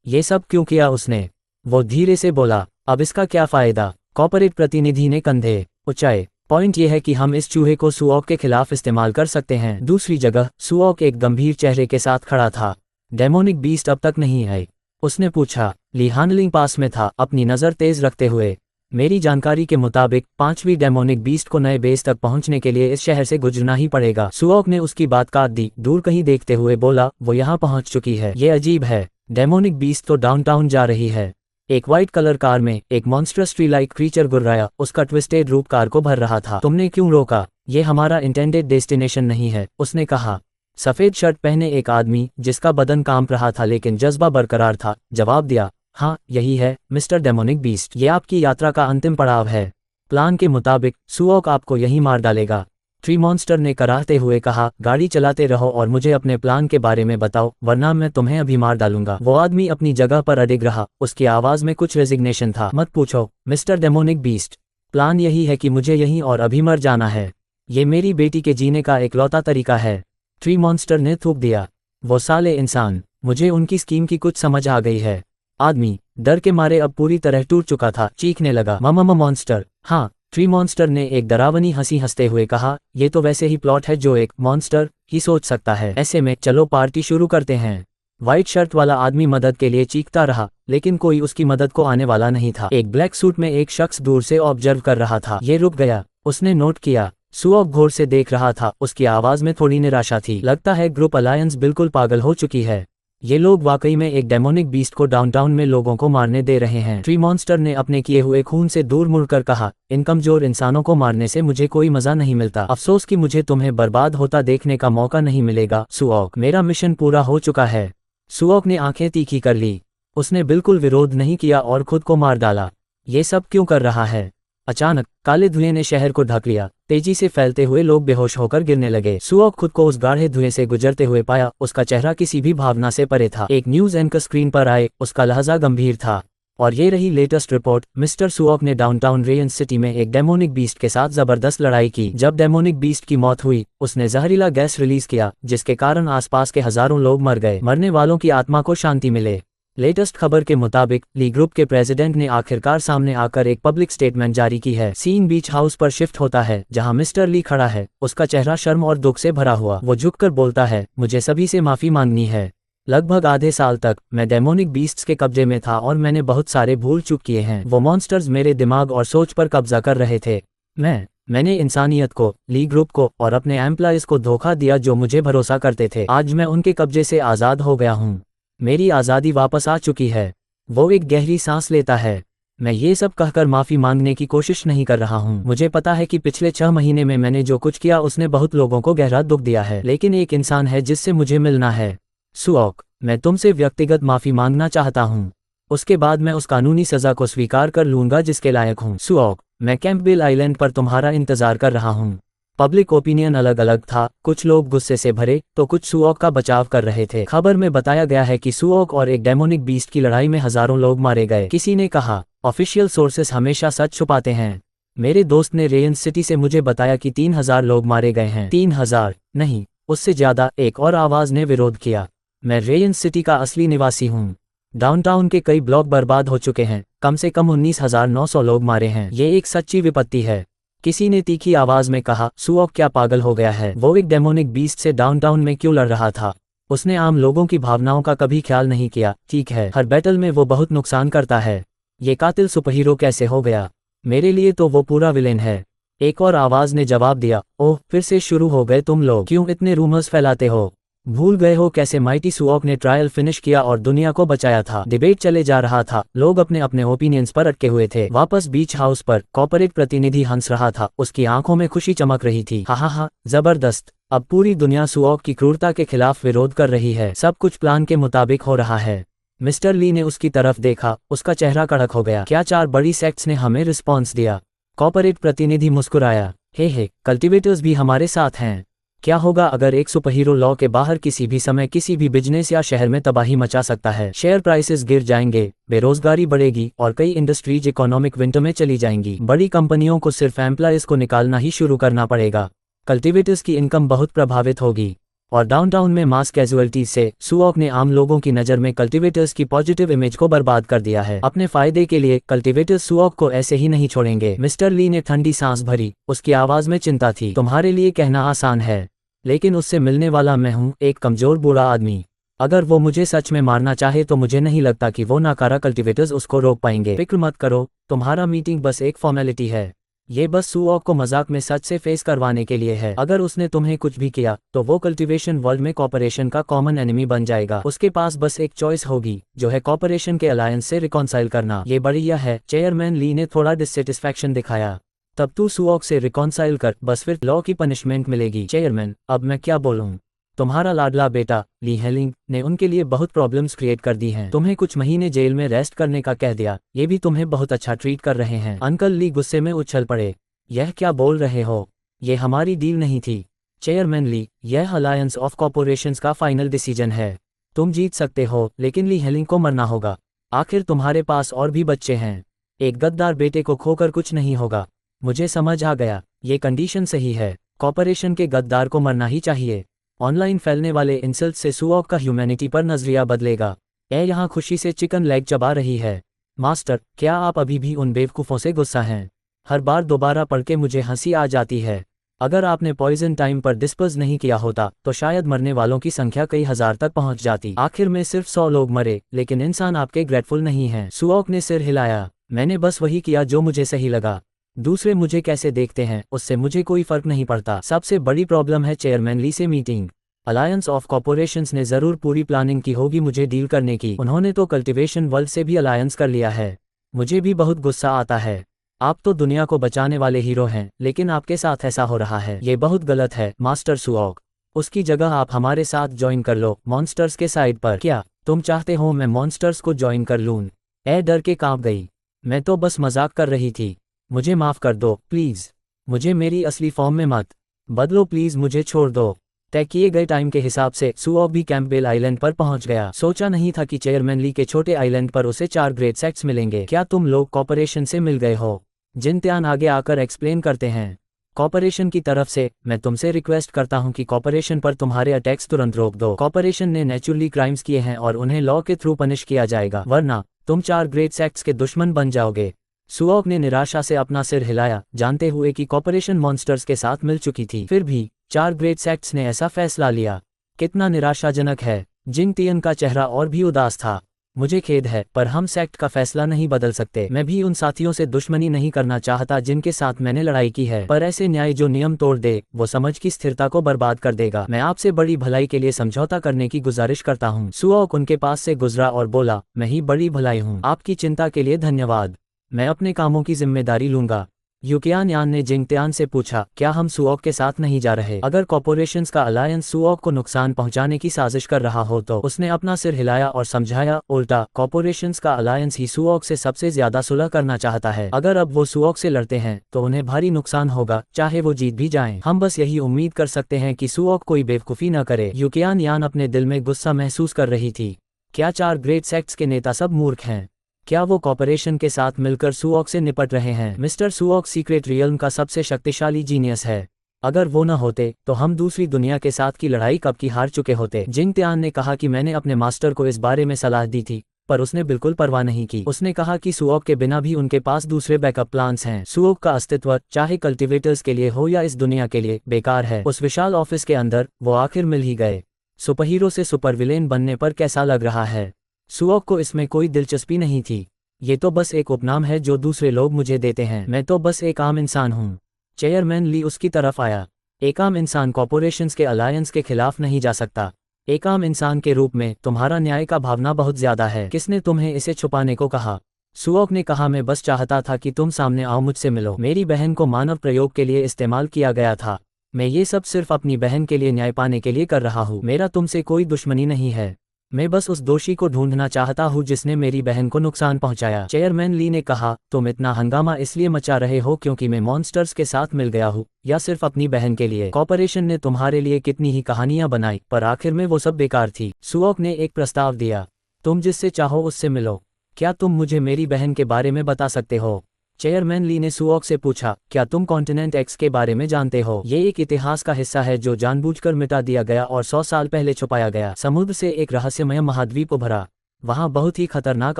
ये सब क्यों किया उसने? वो धीरे से बोला। अब इसका क्या फायदा? कॉर्पोरेट प्रतिनिधि ने कंधे उचाए। पॉइंट ये है कि हम इस चूहे को सुओक के खिलाफ इस्तेमाल कर सकते हैं। दूसरी जगह सुओक एक गंभीर चेहरे के साथ खड़ा था। डेमोनिक बीस्ट अब तक नहीं आए? उसने पूछा। ली हानलिंग पास में था, अपनी नज़र तेज रखते हुए। मेरी जानकारी के मुताबिक 5वीं डेमोनिक बीस्ट को नए बेस तक पहुंचने के लिए इस शहर से गुजरना ही पड़ेगा। सुओक ने उसकी बात काट दी। दूर कहीं देखते हुए बोला, वो यहाँ पहुंच चुकी है। ये अजीब है। डेमोनिक बीस्ट तो डाउनटाउन जा रही है। एक व्हाइट कलर कार में एक मॉन्स्ट्रस ट्री लाइक क्रीचर गुर्राया, उसका ट्विस्टेड रूप कार को भर रहा था। तुमने क्यों रोका? ये हमारा इंटेंडेड डेस्टिनेशन नहीं है, उसने कहा। सफेद शर्ट पहने एक आदमी जिसका बदन कांप रहा था लेकिन जज्बा बरकरार था, जवाब दिया, हाँ यही है मिस्टर डेमोनिक बीस्ट, ये आपकी यात्रा का अंतिम पड़ाव है। प्लान के मुताबिक सुओक आपको यहीं मार डालेगा। ट्री मॉन्स्टर ने कराहते हुए कहा, गाड़ी चलाते रहो और मुझे अपने प्लान के बारे में बताओ, वरना मैं तुम्हें अभी मार डालूंगा। वो आदमी अपनी जगह पर अडिग रहा, उसकी आवाज में कुछ रेजिग्नेशन था। मत पूछो मिस्टर डेमोनिक बीस्ट, प्लान यही है कि मुझे यहीं और अभी मर जाना है। ये मेरी बेटी के जीने का इकलौता तरीका है। ट्री मॉन्स्टर ने थूक दिया। वो साले इंसान, मुझे उनकी स्कीम की कुछ समझ आ गई है। आदमी डर के मारे अब पूरी तरह टूट चुका था, चीखने लगा, ममा मॉन्स्टर। हाँ, ट्री मॉन्स्टर ने एक डरावनी हंसी हंसते हुए कहा, ये तो वैसे ही प्लॉट है जो एक मॉन्स्टर ही सोच सकता है। ऐसे में चलो पार्टी शुरू करते हैं। व्हाइट शर्ट वाला आदमी मदद के लिए चीखता रहा, लेकिन कोई उसकी मदद को आने वाला नहीं था। एक ब्लैक सूट में एक शख्स दूर से ऑब्जर्व कर रहा था। ये रुक गया, उसने नोट किया। सुओक घोर से देख रहा था, उसकी आवाज में थोड़ी निराशा थी। लगता है ग्रुप अलायंस बिल्कुल पागल हो चुकी है। ये लोग वाकई में एक डेमोनिक बीस्ट को डाउनटाउन में लोगों को मारने दे रहे हैं। ट्री मॉन्स्टर ने अपने किए हुए खून से दूर मुड़कर कहा, इन कमजोर इंसानों को मारने से मुझे कोई मजा नहीं मिलता। अफसोस कि मुझे तुम्हें बर्बाद होता देखने का मौका नहीं मिलेगा सुओक, मेरा मिशन पूरा हो चुका है। सुओक ने आंखें तीखी कर ली। उसने बिल्कुल विरोध नहीं किया और खुद को मार डाला। ये सब क्यों कर रहा है? अचानक काले धुएं ने शहर को ढक लिया। तेजी से फैलते हुए लोग बेहोश होकर गिरने लगे। सुओक खुद को उस गाढ़े धुएं से गुजरते हुए पाया। उसका चेहरा किसी भी भावना से परे था। एक न्यूज एंकर स्क्रीन पर आए, उसका लहजा गंभीर था। और ये रही लेटेस्ट रिपोर्ट। मिस्टर सुओक ने डाउनटाउन रेयन सिटी में एक डेमोनिक बीस्ट के साथ जबरदस्त लड़ाई की। जब डेमोनिक बीस्ट की मौत हुई, उसने जहरीला गैस रिलीज किया, जिसके कारण आसपास के हजारों लोग मर गए। मरने वालों की आत्मा को शांति मिले। लेटेस्ट खबर के मुताबिक ली ग्रुप के प्रेसिडेंट ने आखिरकार सामने आकर एक पब्लिक स्टेटमेंट जारी की है। सीन बीच हाउस पर शिफ्ट होता है, जहां मिस्टर ली खड़ा है। उसका चेहरा शर्म और दुख से भरा हुआ। वो झुककर बोलता है, मुझे सभी से माफी मांगनी है। लगभग आधे साल तक मैं डेमोनिक बीस्ट्स के कब्जे में था और मैंने बहुत सारे भूल चूक किए हैं। वो मॉन्स्टर्स मेरे दिमाग और सोच पर कब्जा कर रहे थे। मैंने इंसानियत को, ली ग्रुप को और अपने एम्प्लॉयज को धोखा दिया जो मुझे भरोसा करते थे। आज मैं उनके कब्जे से आज़ाद हो गया हूँ। मेरी आज़ादी वापस आ चुकी है। वो एक गहरी सांस लेता है। मैं ये सब कहकर माफ़ी मांगने की कोशिश नहीं कर रहा हूँ। मुझे पता है कि पिछले 6 महीने में मैंने जो कुछ किया उसने बहुत लोगों को गहरा दुख दिया है, लेकिन एक इंसान है जिससे मुझे मिलना है। सुओक, मैं तुमसे व्यक्तिगत माफ़ी मांगना चाहता हूँ। उसके बाद मैं उस कानूनी सज़ा को स्वीकार कर लूँगा जिसके लायक हूँ। सुओक, मैं कैंपबेल आइलैंड पर तुम्हारा इंतज़ार कर रहा हूँ। पब्लिक ओपिनियन अलग अलग था। कुछ लोग गुस्से से भरे तो कुछ सुओक का बचाव कर रहे थे। खबर में बताया गया है कि सुओक और एक डेमोनिक बीस्ट की लड़ाई में हजारों लोग मारे गए। किसी ने कहा, ऑफिशियल सोर्सेस हमेशा सच छुपाते हैं। मेरे दोस्त ने रेयन सिटी से मुझे बताया कि 3000 लोग मारे गए हैं। 3000 नहीं, उससे ज्यादा, एक और आवाज ने विरोध किया। मैं रेयन सिटी का असली निवासी हूँ। डाउनटाउन के कई ब्लॉक बर्बाद हो चुके हैं। कम से कम 19,900 लोग मारे हैं। ये एक सच्ची विपत्ति है। किसी ने तीखी आवाज में कहा, सुओक क्या पागल हो गया है? वो एक डेमोनिक बीस्ट से डाउनटाउन में क्यों लड़ रहा था? उसने आम लोगों की भावनाओं का कभी ख्याल नहीं किया। ठीक है, हर बैटल में वो बहुत नुकसान करता है। ये कातिल सुपरहीरो कैसे हो गया? मेरे लिए तो वो पूरा विलेन है। एक और आवाज ने जवाब दिया, ओह फिर से शुरू हो गए तुम लोग। क्यों इतने रूमर्स फैलाते हो? भूल गए हो कैसे माइटी सुओक ने ट्रायल फिनिश किया और दुनिया को बचाया था? डिबेट चले जा रहा था। लोग अपने अपने ओपिनियंस पर अटके हुए थे। वापस बीच हाउस पर कॉर्पोरेट प्रतिनिधि हंस रहा था। उसकी आंखों में खुशी चमक रही थी। हा, जबरदस्त। अब पूरी दुनिया सुओक की क्रूरता के खिलाफ विरोध कर रही है। सब कुछ प्लान के मुताबिक हो रहा है। मिस्टर ली ने उसकी तरफ देखा। उसका चेहरा कड़क हो गया। क्या 4 बड़ी सेक्ट्स ने हमें रिस्पॉन्स दिया? कॉर्पोरेट प्रतिनिधि मुस्कुराया। हे, कल्टिवेटर्स भी हमारे साथ हैं। क्या होगा अगर एक सुपरहीरो लॉ के बाहर किसी भी समय किसी भी बिजनेस या शहर में तबाही मचा सकता है? शेयर प्राइसेस गिर जाएंगे, बेरोजगारी बढ़ेगी और कई इंडस्ट्रीज इकोनॉमिक विंटर में चली जाएंगी। बड़ी कंपनियों को सिर्फ एम्प्लॉयज को निकालना ही शुरू करना पड़ेगा। कल्टिवेटर्स की इनकम बहुत प्रभावित होगी। और डाउनटाउन में मास कैजुअलिटीज से सुओक ने आम लोगों की नज़र में कल्टिवेटर्स की पॉजिटिव इमेज को बर्बाद कर दिया है। अपने फायदे के लिए कल्टिवेटर्स सुओक को ऐसे ही नहीं छोड़ेंगे। मिस्टर ली ने ठंडी सांस भरी। उसकी आवाज में चिंता थी। तुम्हारे लिए कहना आसान है, लेकिन उससे मिलने वाला मैं हूँ, एक कमजोर बूढ़ा आदमी। अगर वो मुझे सच में मारना चाहे तो मुझे नहीं लगता कि वो नाकारा कल्टिवेटर्स उसको रोक पाएंगे। फिक्र मत करो, तुम्हारा मीटिंग बस एक फॉर्मेलिटी है। ये बस सुओक को मजाक में सच से फेस करवाने के लिए है। अगर उसने तुम्हें कुछ भी किया तो वो कल्टीवेशन वर्ल्ड में कॉर्पोरेशन का कॉमन एनिमी बन जाएगा। उसके पास बस एक चॉइस होगी, जो है कॉर्पोरेशन के अलायंस से रिकॉन्साइल करना। ये बढ़िया है। चेयरमैन ली ने थोड़ा डिससेटिस्फैक्शन दिखाया। तब तू सुओक से रिकॉन्साइल कर, बस फिर लॉ की पनिशमेंट मिलेगी। चेयरमैन, अब मैं क्या बोलूं? तुम्हारा लाडला बेटा ली हेलिंग ने उनके लिए बहुत प्रॉब्लम्स क्रिएट कर दी हैं। तुम्हें कुछ महीने जेल में रेस्ट करने का कह दिया। ये भी तुम्हें बहुत अच्छा ट्रीट कर रहे हैं। अंकल ली गुस्से में उछल पड़े। यह क्या बोल रहे हो? ये हमारी डील नहीं थी। चेयरमैन ली, यह अलायंस ऑफ कॉर्पोरेशंस का फाइनल डिसीजन है। तुम जीत सकते हो, लेकिन ली हेलिंग को मरना होगा। आखिर तुम्हारे पास और भी बच्चे हैं। एक गद्दार बेटे को खोकर कुछ नहीं होगा। मुझे समझ आ गया, ये कंडीशन सही है। कॉर्पोरेशन के गद्दार को मरना ही चाहिए। ऑनलाइन फैलने वाले इंसल्ट से सुओक का ह्यूमैनिटी पर नजरिया बदलेगा। यहाँ खुशी से चिकन लेग चबा रही है। मास्टर, क्या आप अभी भी उन बेवकूफ़ों से गुस्सा हैं? हर बार दोबारा पढ़ के मुझे हंसी आ जाती है। अगर आपने पॉइजन टाइम पर डिस्पोज नहीं किया होता तो शायद मरने वालों की संख्या कई हजार तक पहुंच जाती। आखिर में सिर्फ 100 लोग मरे, लेकिन इंसान आपके ग्रेटफुल नहीं हैं। सुओक ने सिर हिलाया। मैंने बस वही किया जो मुझे सही लगा। दूसरे मुझे कैसे देखते हैं उससे मुझे कोई फर्क नहीं पड़ता। सबसे बड़ी प्रॉब्लम है चेयरमैन ली से मीटिंग। अलायंस ऑफ कॉर्पोरेशंस ने जरूर पूरी प्लानिंग की होगी मुझे डील करने की। उन्होंने तो कल्टीवेशन वर्ल्ड से भी अलायंस कर लिया है। मुझे भी बहुत गुस्सा आता है। आप तो दुनिया को बचाने वाले हीरो हैं, लेकिन आपके साथ ऐसा हो रहा है। ये बहुत गलत है मास्टर सुओक। उसकी जगह आप हमारे साथ ज्वाइन कर लो, मॉन्स्टर्स के साइड पर। क्या तुम चाहते हो मैं मॉन्स्टर्स को ज्वाइन कर लूं? डर के कांप गई। मैं तो बस मजाक कर रही थी। मुझे माफ कर दो प्लीज। मुझे मेरी असली फॉर्म में मत बदलो प्लीज, मुझे छोड़ दो। तय किए गए टाइम के हिसाब से सुओक भी कैंपबेल आइलैंड पर पहुंच गया। सोचा नहीं था कि चेयरमैन ली के छोटे आइलैंड पर उसे 4 ग्रेट सेक्ट्स मिलेंगे। क्या तुम लोग कॉर्पोरेशन से मिल गए हो? जिनत्यान आगे आकर एक्सप्लेन करते हैं। कॉर्पोरेशन की तरफ से मैं तुमसे रिक्वेस्ट करता हूं कि कॉर्पोरेशन पर तुम्हारे अटैक्स तुरंत रोक दो। कॉर्पोरेशन ने नेचुरली क्राइम्स किए हैं और उन्हें लॉ के थ्रू पनिश किया जाएगा, वरना तुम 4 ग्रेट सेक्ट्स के दुश्मन बन जाओगे। सुओक ने निराशा से अपना सिर हिलाया, जानते हुए कि कॉर्पोरेशन मॉन्स्टर्स के साथ मिल चुकी थी। फिर भी 4 ग्रेट सेक्ट्स ने ऐसा फैसला लिया। कितना निराशाजनक है। जिंगतियन का चेहरा और भी उदास था। मुझे खेद है, पर हम सेक्ट का फैसला नहीं बदल सकते। मैं भी उन साथियों से दुश्मनी नहीं करना चाहता जिनके साथ मैंने लड़ाई की है, पर ऐसे न्याय जो नियम तोड़ दे वो समझ की स्थिरता को बर्बाद कर देगा। मैं आपसे बड़ी भलाई के लिए समझौता करने की गुजारिश करता हूँ। सुओक उनके पास से गुजरा और बोला, मैं ही बड़ी भलाई हूँ। आपकी चिंता के लिए धन्यवाद। मैं अपने कामों की जिम्मेदारी लूंगा। यूकियान यान ने जिंगत्यान से पूछा, क्या हम सुओक के साथ नहीं जा रहे? अगर कॉर्पोरेशंस का अलायंस सुओक को नुकसान पहुंचाने की साजिश कर रहा हो तो? उसने अपना सिर हिलाया और समझाया, उल्टा कॉर्पोरेशंस का अलायंस ही सुओक से सबसे ज्यादा सुलह करना चाहता है। अगर अब वो सुओक से लड़ते हैं तो उन्हें भारी नुकसान होगा, चाहे वो जीत भी जाएं। हम बस यही उम्मीद कर सकते हैं कि सुओक कोई बेवकूफ़ी न करे। यूकियान यान अपने दिल में गुस्सा महसूस कर रही थी। क्या 4 ग्रेट सेक्ट्स के नेता सब मूर्ख हैं? क्या वो कॉर्पोरेशन के साथ मिलकर सुओक से निपट रहे हैं? मिस्टर सुओक सीक्रेट रियल्म का सबसे शक्तिशाली जीनियस है। अगर वो न होते तो हम दूसरी दुनिया के साथ की लड़ाई कब की हार चुके होते। जिंगत्यान ने कहा कि मैंने अपने मास्टर को इस बारे में सलाह दी थी, पर उसने बिल्कुल परवाह नहीं की। उसने कहा कि सुओक के बिना भी उनके पास दूसरे बैकअप प्लान्स हैं। सुओक का अस्तित्व, चाहे कल्टिवेटर्स के लिए हो या इस दुनिया के लिए, बेकार है। उस विशाल ऑफिस के अंदर वो आखिर मिल ही गए। सुपरहीरो से सुपर विलेन बनने पर कैसा लग रहा है? सुओक को इसमें कोई दिलचस्पी नहीं थी। ये तो बस एक उपनाम है जो दूसरे लोग मुझे देते हैं। मैं तो बस एक आम इंसान हूँ। चेयरमैन ली उसकी तरफ आया। एक आम इंसान कॉर्पोरेशंस के अलायंस के खिलाफ नहीं जा सकता। एक आम इंसान के रूप में तुम्हारा न्याय का भावना बहुत ज्यादा है। किसने तुम्हें इसे छुपाने को कहा? सुओक ने कहा, मैं बस चाहता था कि तुम सामने आओ, मुझसे मिलो। मेरी बहन को मानव प्रयोग के लिए इस्तेमाल किया गया था। मैं ये सब सिर्फ अपनी बहन के लिए न्याय पाने के लिए कर रहा हूँ। मेरा तुमसे कोई दुश्मनी नहीं है। मैं बस उस दोषी को ढूंढना चाहता हूँ जिसने मेरी बहन को नुकसान पहुंचाया। चेयरमैन ली ने कहा, तुम इतना हंगामा इसलिए मचा रहे हो क्योंकि मैं मॉन्स्टर्स के साथ मिल गया हूँ, या सिर्फ अपनी बहन के लिए? कॉर्पोरेशन ने तुम्हारे लिए कितनी ही कहानियां बनाई, पर आखिर में वो सब बेकार थी। सुओक ने एक प्रस्ताव दिया, तुम जिससे चाहो उससे मिलो। क्या तुम मुझे मेरी बहन के बारे में बता सकते हो? चेयरमैन ली ने सुओक से पूछा, क्या तुम कॉन्टिनेंट एक्स के बारे में जानते हो? ये एक इतिहास का हिस्सा है जो जानबूझकर मिटा दिया गया और 100 साल पहले छुपाया गया। समुद्र से एक रहस्यमय महाद्वीप उभरा। वहाँ बहुत ही खतरनाक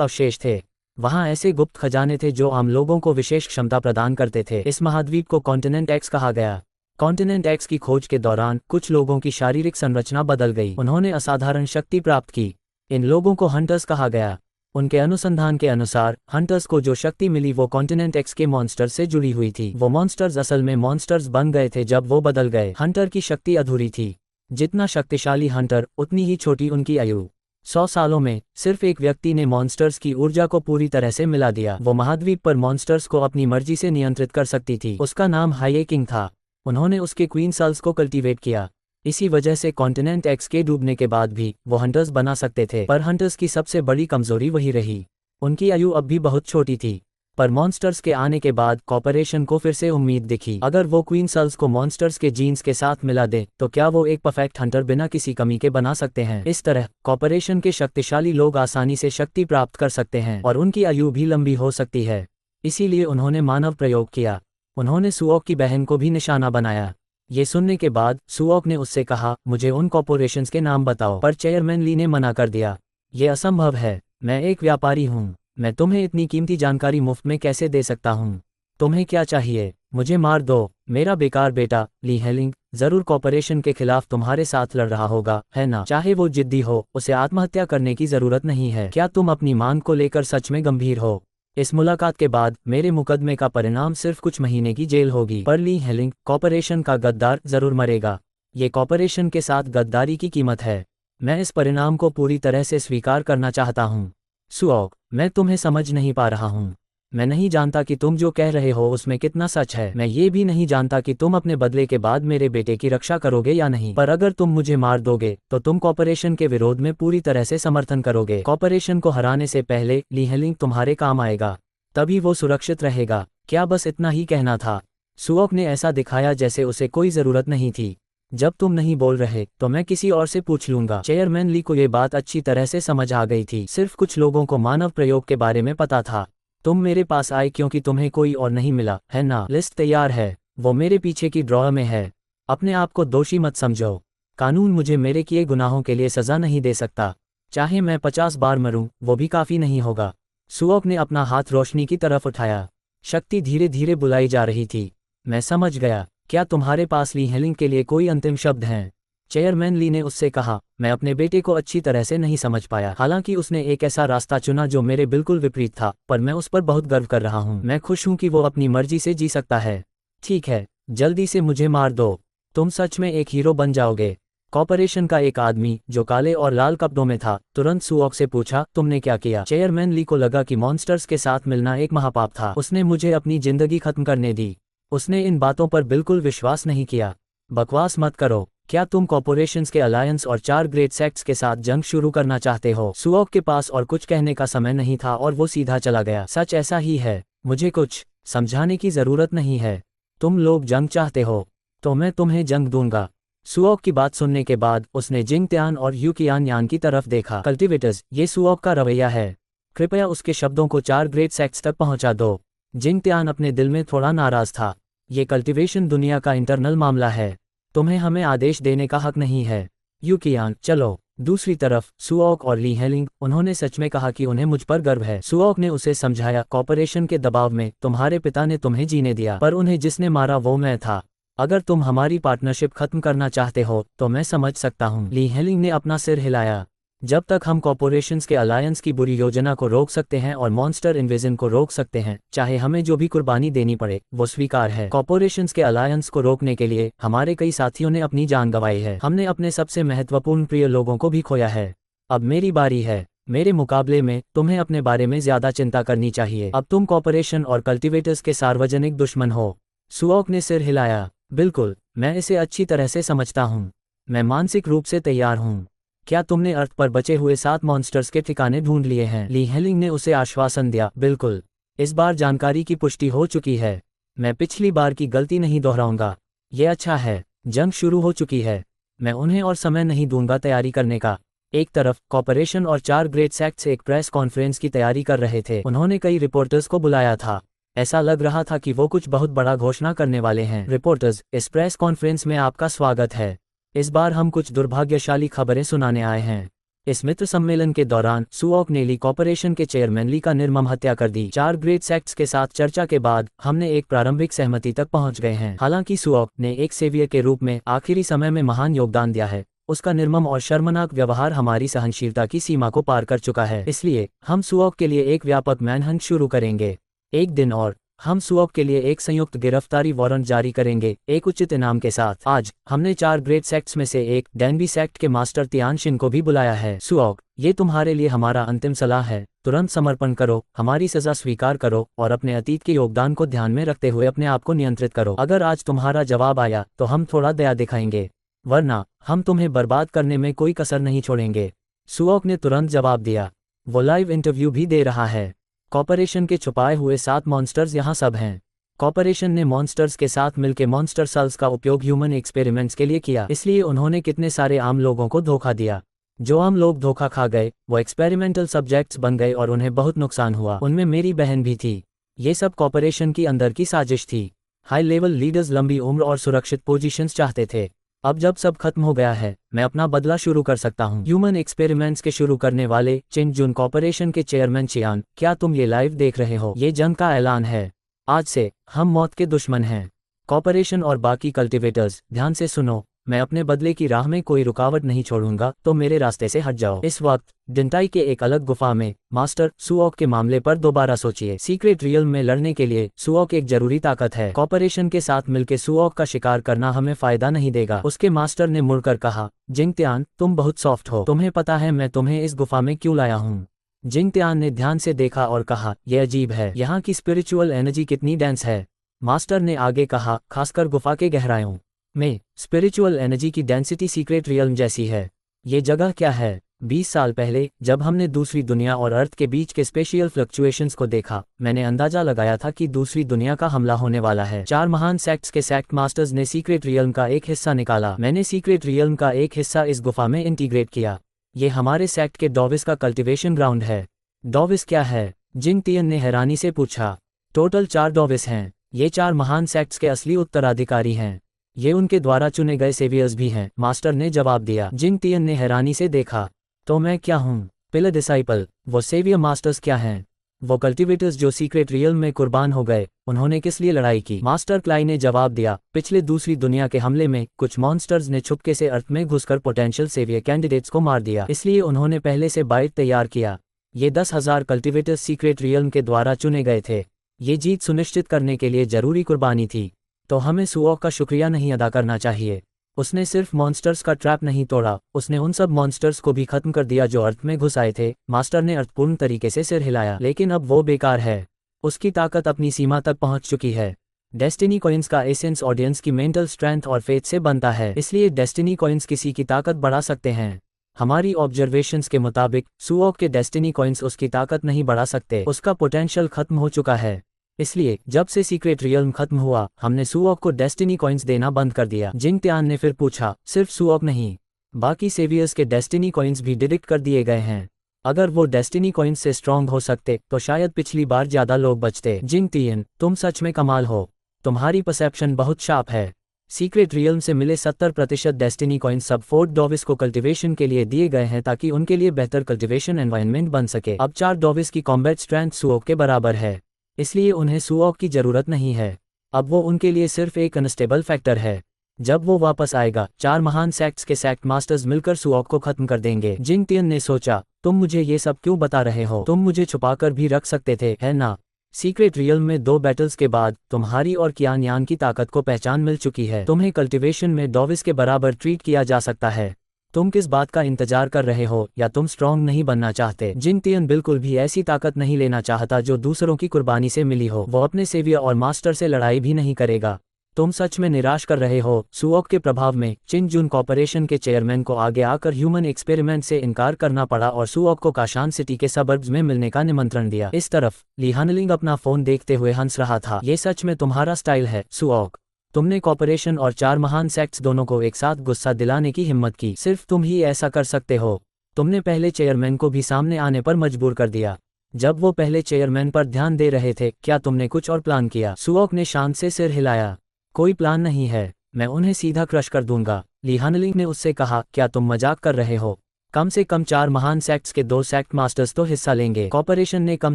अवशेष थे। वहाँ ऐसे गुप्त खजाने थे जो आम लोगों को विशेष क्षमता प्रदान करते थे। इस महाद्वीप को कॉन्टिनेंट एक्स कहा गया। कॉन्टिनेंट एक्स की खोज के दौरान कुछ लोगों की शारीरिक संरचना बदल गई। उन्होंने असाधारण शक्ति प्राप्त की। इन लोगों को हंटर्स कहा गया। उनके अनुसंधान के अनुसार हंटर्स को जो शक्ति मिली वो कॉन्टिनेंट एक्स के मॉन्स्टर्स से जुड़ी हुई थी। वो मॉन्स्टर्स असल में मॉन्स्टर्स बन गए थे जब वो बदल गए। हंटर की शक्ति अधूरी थी। जितना शक्तिशाली हंटर उतनी ही छोटी उनकी आयु। 100 सालों में सिर्फ एक व्यक्ति ने मॉन्स्टर्स की ऊर्जा को पूरी तरह से मिला दिया। वो महाद्वीप पर मॉन्स्टर्स को अपनी मर्जी से नियंत्रित कर सकती थी। उसका नाम हाई किंग था। उन्होंने उसके क्वीन सल्स को कल्टीवेट किया। इसी वजह से कॉन्टिनेंट एक्स के डूबने के बाद भी वो हंटर्स बना सकते थे। पर हंटर्स की सबसे बड़ी कमजोरी वही रही, उनकी आयु अब भी बहुत छोटी थी। पर मॉन्स्टर्स के आने के बाद कॉर्पोरेशन को फिर से उम्मीद दिखी। अगर वो क्वीन सल्स को मॉन्स्टर्स के जीन्स के साथ मिला दे तो क्या वो एक परफेक्ट हंटर बिना किसी कमी के बना सकते हैं। इस तरह कॉर्पोरेशन के शक्तिशाली लोग आसानी से शक्ति प्राप्त कर सकते हैं और उनकी आयु भी लंबी हो सकती है। इसीलिए उन्होंने मानव प्रयोग किया। उन्होंने सुओक की बहन को भी निशाना बनाया। ये सुनने के बाद सुओक ने उससे कहा, मुझे उन कॉर्पोरेशंस के नाम बताओ। पर चेयरमैन ली ने मना कर दिया। ये असंभव है। मैं एक व्यापारी हूँ। मैं तुम्हें इतनी कीमती जानकारी मुफ्त में कैसे दे सकता हूँ। तुम्हें क्या चाहिए? मुझे मार दो। मेरा बेकार बेटा ली हेलिंग जरूर कॉर्पोरेशन के खिलाफ तुम्हारे साथ लड़ रहा होगा, है ना? चाहे वो जिद्दी हो, उसे आत्महत्या करने की जरूरत नहीं है। क्या तुम अपनी मांग को लेकर सच में गंभीर हो? इस मुलाकात के बाद मेरे मुकदमे का परिणाम सिर्फ कुछ महीने की जेल होगी। पर ली हेलिंग कॉर्पोरेशन का गद्दार जरूर मरेगा। ये कॉर्पोरेशन के साथ गद्दारी की कीमत है। मैं इस परिणाम को पूरी तरह से स्वीकार करना चाहता हूँ। सुओक, मैं तुम्हें समझ नहीं पा रहा हूँ। मैं नहीं जानता कि तुम जो कह रहे हो उसमें कितना सच है। मैं ये भी नहीं जानता कि तुम अपने बदले के बाद मेरे बेटे की रक्षा करोगे या नहीं। पर अगर तुम मुझे मार दोगे तो तुम कॉर्पोरेशन के विरोध में पूरी तरह से समर्थन करोगे। कॉर्पोरेशन को हराने से पहले ली हेलिंग तुम्हारे काम आएगा। तभी वो सुरक्षित रहेगा। क्या बस इतना ही कहना था? सुओक ने ऐसा दिखाया जैसे उसे कोई जरूरत नहीं थी। जब तुम नहीं बोल रहे तो मैं किसी और से पूछ लूंगा। चेयरमैन ली को ये बात अच्छी तरह से समझ आ गई थी। सिर्फ कुछ लोगों को मानव प्रयोग के बारे में पता था। तुम मेरे पास आए क्योंकि तुम्हें कोई और नहीं मिला, है ना? लिस्ट तैयार है। वो मेरे पीछे की ड्रॉअर में है। अपने आप को दोषी मत समझो। कानून मुझे मेरे किए गुनाहों के लिए सजा नहीं दे सकता। चाहे मैं 50 बार मरूं, वो भी काफी नहीं होगा। सुओक ने अपना हाथ रोशनी की तरफ उठाया। शक्ति धीरे धीरे बुलाई जा रही थी। मैं समझ गया। क्या तुम्हारे पास ली हेलिंग के लिए कोई अंतिम शब्द हैं? चेयरमैन ली ने उससे कहा, मैं अपने बेटे को अच्छी तरह से नहीं समझ पाया। हालांकि उसने एक ऐसा रास्ता चुना जो मेरे बिल्कुल विपरीत था, पर मैं उस पर बहुत गर्व कर रहा हूँ। मैं खुश हूँ कि वो अपनी मर्जी से जी सकता है। ठीक है, जल्दी से मुझे मार दो। तुम सच में एक हीरो बन जाओगे। कॉर्पोरेशन का एक आदमी जो काले और लाल कपड़ों में था तुरंत सुओक से पूछा, तुमने क्या किया? चेयरमैन ली को लगा कि मॉन्स्टर्स के साथ मिलना एक महापाप था। उसने मुझे अपनी जिंदगी खत्म करने दी। उसने इन बातों पर बिल्कुल विश्वास नहीं किया। बकवास मत करो। क्या तुम कॉर्पोरेशंस के अलायंस और 4 ग्रेट सेक्ट्स के साथ जंग शुरू करना चाहते हो? सुओक के पास और कुछ कहने का समय नहीं था और वो सीधा चला गया। सच ऐसा ही है। मुझे कुछ समझाने की जरूरत नहीं है। तुम लोग जंग चाहते हो तो मैं तुम्हें जंग दूंगा। सुओक की बात सुनने के बाद उसने जिंग त्यान और यूकियान यान की तरफ देखा। कल्टिवेटर्स, ये सुओक का रवैया है। कृपया उसके शब्दों को 4 ग्रेट सेक्ट्स तक पहुंचा दो। जिंग त्यान अपने दिल में थोड़ा नाराज था। ये कल्टिवेशन दुनिया का इंटरनल मामला है। तुम्हें हमें आदेश देने का हक नहीं है। यूकियान, चलो। दूसरी तरफ सुओक और ली हेलिंग, उन्होंने सच में कहा कि उन्हें मुझ पर गर्व है। सुओक ने उसे समझाया, कॉर्पोरेशन के दबाव में तुम्हारे पिता ने तुम्हें जीने दिया, पर उन्हें जिसने मारा वो मैं था। अगर तुम हमारी पार्टनरशिप खत्म करना चाहते हो तो मैं समझ सकता हूँ। ली हेलिंग ने अपना सिर हिलाया। जब तक हम कॉर्पोरेशंस के अलायंस की बुरी योजना को रोक सकते हैं और मॉन्स्टर इन्वेजन को रोक सकते हैं, चाहे हमें जो भी कुर्बानी देनी पड़े, वो स्वीकार है। कॉर्पोरेशंस के अलायंस को रोकने के लिए हमारे कई साथियों ने अपनी जान गंवाई है। हमने अपने सबसे महत्वपूर्ण प्रिय लोगों को भी खोया है। अब मेरी बारी है। मेरे मुकाबले में तुम्हें अपने बारे में ज्यादा चिंता करनी चाहिए। अब तुम कॉर्पोरेशन और कल्टिवेटर्स के सार्वजनिक दुश्मन हो। सुओक ने सिर हिलाया। बिल्कुल, मैं इसे अच्छी तरह से समझता हूँ। मैं मानसिक रूप से तैयार हूँ। क्या तुमने अर्थ पर बचे हुए 7 मॉन्स्टर्स के ठिकाने ढूंढ लिए हैं? ली हेलिंग ने उसे आश्वासन दिया। बिल्कुल, इस बार जानकारी की पुष्टि हो चुकी है। मैं पिछली बार की गलती नहीं दोहराऊंगा। ये अच्छा है। जंग शुरू हो चुकी है। मैं उन्हें और समय नहीं दूंगा तैयारी करने का। एक तरफ कॉर्पोरेशन और 4 ग्रेट सेक्ट्स एक प्रेस कॉन्फ्रेंस की तैयारी कर रहे थे। उन्होंने कई रिपोर्टर्स को बुलाया था। ऐसा लग रहा था कि वो कुछ बहुत बड़ा घोषणा करने वाले हैं। रिपोर्टर्स, इस प्रेस कॉन्फ्रेंस में आपका स्वागत है। इस बार हम कुछ दुर्भाग्यशाली खबरें सुनाने आए हैं। इस मित्र सम्मेलन के दौरान सुओक ने ली कॉर्पोरेशन के चेयरमैन ली का निर्मम हत्या कर दी। 4 ग्रेट सेक्ट्स के साथ चर्चा के बाद हमने एक प्रारंभिक सहमति तक पहुंच गए हैं। हालांकि सुओक ने एक सेवियर के रूप में आखिरी समय में महान योगदान दिया है, उसका निर्मम और शर्मनाक व्यवहार हमारी सहनशीलता की सीमा को पार कर चुका है। इसलिए हम सुओक के लिए एक व्यापक मैनहंट शुरू करेंगे। एक दिन और हम सुओक के लिए एक संयुक्त गिरफ्तारी वारंट जारी करेंगे, एक उचित इनाम के साथ। आज हमने 4 ग्रेट सेक्ट्स में से एक डेनबी सेक्ट के मास्टर तियानशिन को भी बुलाया है। सुओक, ये तुम्हारे लिए हमारा अंतिम सलाह है। तुरंत समर्पण करो, हमारी सजा स्वीकार करो और अपने अतीत के योगदान को ध्यान में रखते हुए अपने आप को नियंत्रित करो। अगर आज तुम्हारा जवाब आया तो हम थोड़ा दया दिखाएंगे, वरना हम तुम्हें बर्बाद करने में कोई कसर नहीं छोड़ेंगे। सुओक ने तुरंत जवाब दिया। वो लाइव इंटरव्यू भी दे रहा है। कॉर्पोरेशन के छुपाए हुए 7 मॉन्स्टर्स यहाँ सब हैं। कॉर्पोरेशन ने मॉन्स्टर्स के साथ मिलकर मॉन्स्टर सेल्स का उपयोग ह्यूमन एक्सपेरिमेंट्स के लिए किया, इसलिए उन्होंने कितने सारे आम लोगों को धोखा दिया। जो आम लोग धोखा खा गए वो एक्सपेरिमेंटल सब्जेक्ट्स बन गए और उन्हें बहुत नुकसान हुआ। उनमें मेरी बहन भी थी। ये सब कॉर्पोरेशन की अंदर की साजिश थी। हाई लेवल लीडर्स लंबी उम्र और सुरक्षित पोजीशंस चाहते थे। अब जब सब खत्म हो गया है, मैं अपना बदला शुरू कर सकता हूँ। ह्यूमन एक्सपेरिमेंट्स के शुरू करने वाले चिनजुन कॉर्पोरेशन के चेयरमैन चियान, क्या तुम ये लाइव देख रहे हो? ये जंग का ऐलान है। आज से हम मौत के दुश्मन हैं। कॉर्पोरेशन और बाकी कल्टिवेटर्स, ध्यान से सुनो। मैं अपने बदले की राह में कोई रुकावट नहीं छोड़ूंगा, तो मेरे रास्ते से हट जाओ। इस वक्त डिंटाई के एक अलग गुफा में मास्टर सुओक के मामले पर दोबारा सोचिए। सीक्रेट रियल्म में लड़ने के लिए सुओक एक जरूरी ताकत है। कॉर्पोरेशन के साथ मिलकर सुओक का शिकार करना हमें फायदा नहीं देगा। उसके मास्टर ने मुड़कर कहा, जिंगत्यान, तुम बहुत सॉफ्ट हो। तुम्हें पता है मैं तुम्हें इस गुफा में क्यों लाया हूँ? जिंगत्यान ने ध्यान से देखा और कहा, यह अजीब है। यहाँ की स्पिरिचुअल एनर्जी कितनी डेंस है। मास्टर ने आगे कहा, खासकर गुफा के गहराइयों में स्पिरिचुअल एनर्जी की डेंसिटी सीक्रेट रियल्म जैसी है। ये जगह क्या है? 20 साल पहले जब हमने दूसरी दुनिया और अर्थ के बीच के स्पेशियल फ्लक्चुएशंस को देखा, मैंने अंदाजा लगाया था कि दूसरी दुनिया का हमला होने वाला है। 4 महान सेक्ट्स के सेक्ट मास्टर्स ने सीक्रेट रियल्म का एक हिस्सा निकाला। मैंने सीक्रेट रियल्म का एक हिस्सा इस गुफा में इंटीग्रेट किया। ये हमारे सेक्ट के डॉविस का कल्टिवेशन ग्राउंड है। डॉविस क्या है? जिंगतियन ने हैरानी से पूछा। टोटल 4 डॉविस हैं। ये 4 महान सेक्ट्स के असली उत्तराधिकारी हैं। ये उनके द्वारा चुने गए सेवियर्स भी हैं, मास्टर ने जवाब दिया। जिंगतियन ने हैरानी से देखा। तो मैं क्या हूँ? Pillar disciple. वो सेवियर मास्टर्स क्या हैं? वो कल्टिवेटर्स जो सीक्रेट रियल्म में कुर्बान हो गए। उन्होंने किस लिए लड़ाई की? मास्टर क्लाई ने जवाब दिया, पिछले दूसरी दुनिया के हमले में कुछ मॉन्स्टर्स ने छुपके से अर्थ में घुसकर पोटेंशियल सेवियर कैंडिडेट्स को मार दिया, इसलिए उन्होंने पहले से बाइट तैयार किया। ये 10,000 कल्टिवेटर्स सीक्रेट रियल्म के द्वारा चुने गए थे। ये जीत सुनिश्चित करने के लिए जरूरी कुर्बानी थी। तो हमें सुओक का शुक्रिया नहीं अदा करना चाहिए। उसने सिर्फ मॉन्स्टर्स का ट्रैप नहीं तोड़ा, उसने उन सब मॉन्स्टर्स को भी खत्म कर दिया जो अर्थ में घुस आए थे। मास्टर ने अर्थपूर्ण तरीके से सिर हिलाया। लेकिन अब वो बेकार है। उसकी ताकत अपनी सीमा तक पहुंच चुकी है। डेस्टिनी कॉइन्स का एसेंस ऑडियंस की मेंटल स्ट्रेंथ और फेथ से बनता है, इसलिए डेस्टिनी कॉइन्स किसी की ताकत बढ़ा सकते हैं। हमारी ऑब्जर्वेशंस के मुताबिक सुओक के डेस्टिनी कॉइन्स उसकी ताकत नहीं बढ़ा सकते। उसका पोटेंशियल खत्म हो चुका है। इसलिए जब से सीक्रेट रियल्म खत्म हुआ, हमने सुओक को डेस्टिनी कॉइन्स देना बंद कर दिया। जिंगत्यान ने फिर पूछा, सिर्फ सुओक नहीं, बाकी सेवियर्स के डेस्टिनी कॉइन्स भी डिडक्ट कर दिए गए हैं। अगर वो डेस्टिनी कॉइन्स से स्ट्रॉन्ग हो सकते तो शायद पिछली बार ज्यादा लोग बचते। जिंगतियन, तुम सच में कमाल हो। तुम्हारी परसेप्शन बहुत शार्प है। सीक्रेट रियल्म से मिले 70% डेस्टिनी कॉइन्स सब फोर्ट डॉविस को कल्टिवेशन के लिए दिए गए हैं, ताकि उनके लिए बेहतर कल्टिवेशन एनवायरनमेंट बन सके। अब 4 डॉविस की कॉम्बैट स्ट्रेंथ सुओक के बराबर है, इसलिए उन्हें सुओक की जरूरत नहीं है। अब वो उनके लिए सिर्फ एक अनस्टेबल फैक्टर है। जब वो वापस आएगा, 4 महान सेक्ट्स के सेक्ट मास्टर्स मिलकर सुओक को खत्म कर देंगे। जिंगतियन ने सोचा, तुम मुझे ये सब क्यों बता रहे हो? तुम मुझे छुपाकर भी रख सकते थे, है ना? सीक्रेट रियल्म में 2 बैटल्स के बाद तुम्हारी और कियान यान की ताकत को पहचान मिल चुकी है। तुम्हें कल्टिवेशन में डॉविस के बराबर ट्रीट किया जा सकता है। तुम किस बात का इंतजार कर रहे हो? या तुम स्ट्रॉन्ग नहीं बनना चाहते? जिंगतियन बिल्कुल भी ऐसी ताकत नहीं लेना चाहता जो दूसरों की कुर्बानी से मिली हो। वो अपने सेवियर और मास्टर से लड़ाई भी नहीं करेगा। तुम सच में निराश कर रहे हो। सुओक के प्रभाव में चिनजुन कॉर्पोरेशन के चेयरमैन को आगे आकर ह्यूमन एक्सपेरिमेंट से इनकार करना पड़ा और सुओक को काशान सिटी के सबर्ब्स में मिलने का निमंत्रण दिया। इस तरफ ली हानलिंग अपना फोन देखते हुए हंस रहा था। ये सच में तुम्हारा स्टाइल है सुओक। तुमने कॉर्पोरेशन और 4 महान सेक्ट्स दोनों को एक साथ गुस्सा दिलाने की हिम्मत की। सिर्फ तुम ही ऐसा कर सकते हो। तुमने पहले चेयरमैन को भी सामने आने पर मजबूर कर दिया। जब वो पहले चेयरमैन पर ध्यान दे रहे थे, क्या तुमने कुछ और प्लान किया? सुओक ने शांत से सिर हिलाया। कोई प्लान नहीं है, मैं उन्हें सीधा क्रश कर दूंगा। ली हानलिंग ने उससे कहा, क्या तुम मजाक कर रहे हो? कम से कम 4 महान सेक्ट्स के 2 सेक्ट मास्टर्स तो हिस्सा लेंगे। कॉर्पोरेशन ने कम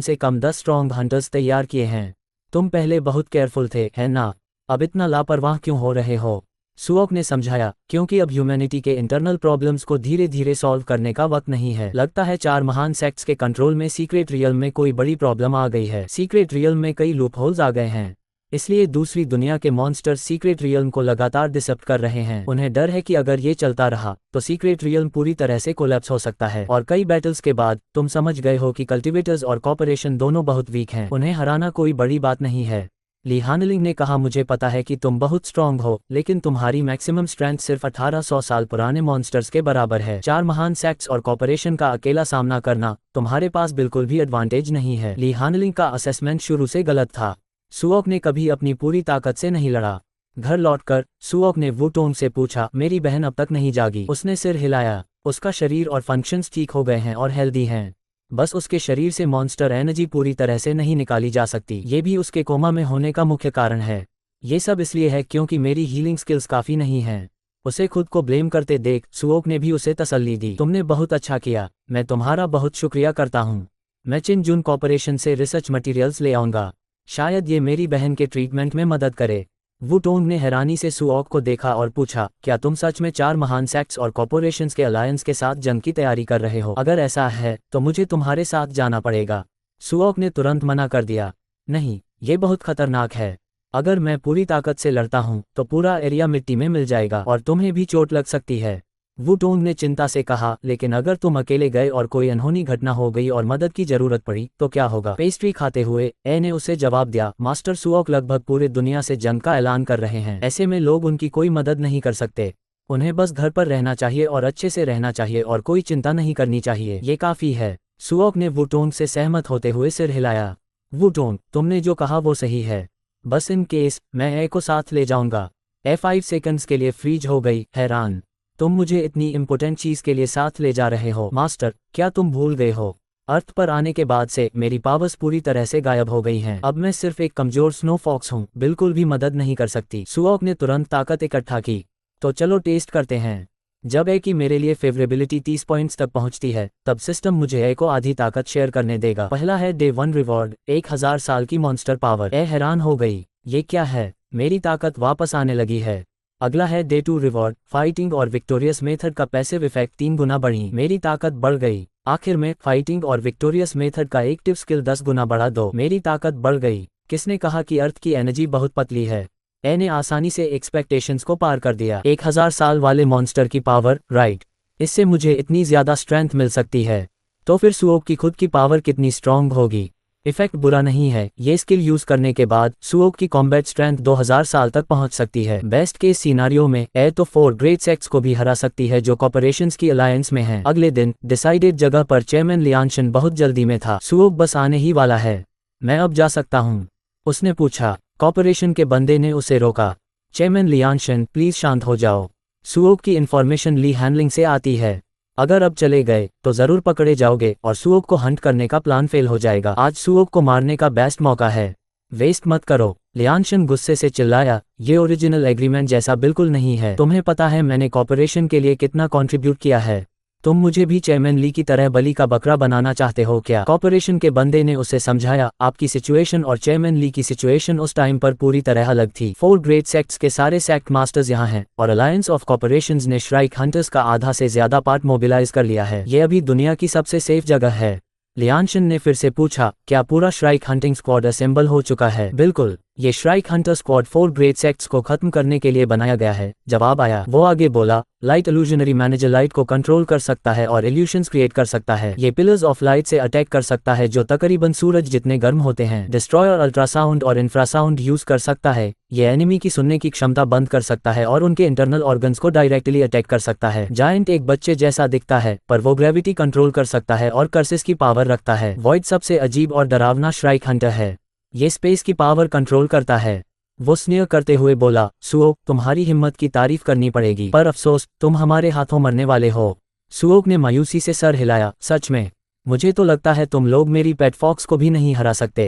से कम 10 स्ट्रॉन्ग हंटर्स तैयार किए हैं। तुम पहले बहुत केयरफुल थे, है ना? अब इतना लापरवाह क्यों हो रहे हो? सुओक ने समझाया, क्योंकि अब ह्यूमैनिटी के इंटरनल प्रॉब्लम्स को धीरे धीरे सॉल्व करने का वक्त नहीं है। लगता है 4 महान सेक्ट्स के कंट्रोल में सीक्रेट रियल्म में कोई बड़ी प्रॉब्लम आ गई है। सीक्रेट रियल्म में कई लूप होल्स आ गए हैं, इसलिए दूसरी दुनिया के मॉन्स्टर्स सीक्रेट रियल्म को लगातार डिसप्ट कर रहे हैं। उन्हें डर है कि अगर ये चलता रहा तो सीक्रेट रियल्म पूरी तरह से कोलैप्स हो सकता है। और कई बैटल्स के बाद तुम समझ गए हो कि कल्टिवेटर्स और कॉर्पोरेशन दोनों बहुत वीक हैं। उन्हें हराना कोई बड़ी बात नहीं है। ली हानलिंग ने कहा, मुझे पता है कि तुम बहुत स्ट्रांग हो, लेकिन तुम्हारी मैक्सिमम स्ट्रेंथ सिर्फ 1800 साल पुराने मॉन्स्टर्स के बराबर है। 4 महान सेक्ट्स और कॉर्पोरेशन का अकेला सामना करना तुम्हारे पास बिल्कुल भी एडवांटेज नहीं है। ली हानलिंग का असेसमेंट शुरू से गलत था। सुओक ने कभी अपनी पूरी ताकत से नहीं लड़ा। घर लौटकर सुओक ने वुटोंग से पूछा, मेरी बहन अब तक नहीं जागी? उसने सिर हिलाया। उसका शरीर और फंक्शंस ठीक हो गए हैं और हेल्दी हैं। बस उसके शरीर से मॉन्स्टर एनर्जी पूरी तरह से नहीं निकाली जा सकती। ये भी उसके कोमा में होने का मुख्य कारण है। ये सब इसलिए है क्योंकि मेरी हीलिंग स्किल्स काफ़ी नहीं हैं। उसे खुद को ब्लेम करते देख सुओक ने भी उसे तसल्ली दी। तुमने बहुत अच्छा किया, मैं तुम्हारा बहुत शुक्रिया करता हूँ। मैं चिनजुन कॉर्पोरेशन से रिसर्च मटेरियल्स ले आऊँगा, शायद ये मेरी बहन के ट्रीटमेंट में मदद करे। वुटोंग ने हैरानी से सुओक को देखा और पूछा, क्या तुम सच में 4 महान सेक्ट्स और कॉर्पोरेशंस के अलायंस के साथ जंग की तैयारी कर रहे हो? अगर ऐसा है तो मुझे तुम्हारे साथ जाना पड़ेगा। सुओक ने तुरंत मना कर दिया, नहीं, ये बहुत खतरनाक है। अगर मैं पूरी ताकत से लड़ता हूँ तो पूरा एरिया मिट्टी में मिल जाएगा और तुम्हें भी चोट लग सकती है। वुटोंग ने चिंता से कहा, लेकिन अगर तुम अकेले गए और कोई अनहोनी घटना हो गई और मदद की जरूरत पड़ी तो क्या होगा? पेस्ट्री खाते हुए ए ने उसे जवाब दिया, मास्टर सुओक लगभग पूरे दुनिया से जंग का ऐलान कर रहे हैं। ऐसे में लोग उनकी कोई मदद नहीं कर सकते। उन्हें बस घर पर रहना चाहिए और अच्छे से रहना चाहिए और कोई चिंता नहीं करनी चाहिए। ये काफ़ी है। सुओक ने वुटोंग से सहमत होते हुए सिर हिलाया। वुटोंग, तुमने जो कहा वो सही है। बस इन केस मैं ए को साथ ले जाऊंगा। ए 5 सेकंड्स के लिए फ्रीज हो गई, हैरान। तुम मुझे इतनी इम्पोर्टेंट चीज़ के लिए साथ ले जा रहे हो? मास्टर, क्या तुम भूल गए हो? अर्थ पर आने के बाद से मेरी पावर्स पूरी तरह से गायब हो गई हैं। अब मैं सिर्फ एक कमजोर स्नो फॉक्स हूँ, बिल्कुल भी मदद नहीं कर सकती। सुओक ने तुरंत ताकत इकट्ठा की। तो चलो टेस्ट करते हैं। जब ए की मेरे लिए फेवरेबिलिटी 30 पॉइंट्स तक पहुंचती है तब सिस्टम मुझे ए को आधी ताकत शेयर करने देगा। पहला है डे 1 रिवॉर्ड, 1000 साल की मॉन्स्टर पावर। ए हैरान हो गई, ये क्या है? मेरी ताकत वापस आने लगी है। अगला है डे 2 रिवॉर्ड, फाइटिंग और विक्टोरियस मेथड का पैसिव इफेक्ट 3 गुना बढ़ी। मेरी ताकत बढ़ गई। आखिर में फाइटिंग और विक्टोरियस मेथड का एक्टिव स्किल 10 गुना बढ़ा दो। मेरी ताकत बढ़ गई। किसने कहा कि अर्थ की एनर्जी बहुत पतली है? ए ने आसानी से एक्सपेक्टेशंस को पार कर दिया। 1000 साल वाले मॉन्स्टर की पावर, राइट। इससे मुझे इतनी ज़्यादा स्ट्रेंथ मिल सकती है। तो फिर सुओक की खुद की पावर कितनी स्ट्रॉन्ग होगी? इफेक्ट बुरा नहीं है। ये स्किल यूज करने के बाद सुओक की कॉम्बैट स्ट्रेंथ 2000 साल तक पहुंच सकती है। बेस्ट केस सिनारियो में ए तो 4 ग्रेट सेक्ट्स को भी हरा सकती है जो कॉर्पोरेशंस की अलायंस में हैं। अगले दिन डिसाइडेड जगह पर चेयरमैन लियांशन बहुत जल्दी में था। सुओक बस आने ही वाला है, मैं अब जा सकता हूँ? उसने पूछा। कॉर्पोरेशन के बंदे ने उसे रोका। चेयरमैन लियांशन, प्लीज शांत हो जाओ। सुओक की इन्फॉर्मेशन ली हैंडलिंग से आती है। अगर अब चले गए तो जरूर पकड़े जाओगे और सुओक को हंट करने का प्लान फेल हो जाएगा। आज सुओक को मारने का बेस्ट मौका है, वेस्ट मत करो। लियांशन गुस्से से चिल्लाया, ये ओरिजिनल एग्रीमेंट जैसा बिल्कुल नहीं है। तुम्हें पता है मैंने कॉर्पोरेशन के लिए कितना कंट्रीब्यूट किया है? तुम मुझे भी चेयरमैन ली की तरह बलि का बकरा बनाना चाहते हो क्या? कॉर्पोरेशन के बंदे ने उसे समझाया, आपकी सिचुएशन और चेयरमैन ली की सिचुएशन उस टाइम पर पूरी तरह अलग थी। 4 ग्रेट सेक्ट्स के सारे सेक्ट मास्टर्स यहाँ हैं और अलायंस ऑफ कॉर्पोरेशंस ने श्राइक हंटर्स का आधा से ज्यादा पार्ट मोबिलाइज कर लिया है। ये अभी दुनिया की सबसे सेफ जगह है। लियांशन ने फिर से पूछा, क्या पूरा श्राइक हंटिंग स्क्वाड असेंबल हो चुका है? बिल्कुल, ये shrike Hunter squad 4 great sects को खत्म करने के लिए बनाया गया है। जवाब आया। वो आगे बोला, लाइट इल्यूजनरी मैनेजर लाइट को कंट्रोल कर सकता है और इल्यूशंस क्रिएट कर सकता है। ये पिलर्स ऑफ लाइट से अटैक कर सकता है जो तकरीबन सूरज जितने गर्म होते हैं। डिस्ट्रॉयर अल्ट्रासाउंड और इंफ्रासाउंड यूज कर सकता है। ये एनिमी की सुनने की क्षमता बंद कर सकता है और उनके इंटरनल ऑर्गन्स को डायरेक्टली अटैक कर सकता है। जायंट एक बच्चे जैसा दिखता है पर वो ग्रेविटी कंट्रोल कर सकता है और कर्सिस की पावर रखता है। वॉइड सबसे अजीब और डरावना श्राइक हंटर है। ये स्पेस की पावर कंट्रोल करता है। वो स्नेह करते हुए बोला, सुओक, तुम्हारी हिम्मत की तारीफ करनी पड़ेगी, पर अफसोस तुम हमारे हाथों मरने वाले हो। सुओक ने मायूसी से सर हिलाया, सच में? मुझे तो लगता है तुम लोग मेरी पेट फॉक्स को भी नहीं हरा सकते।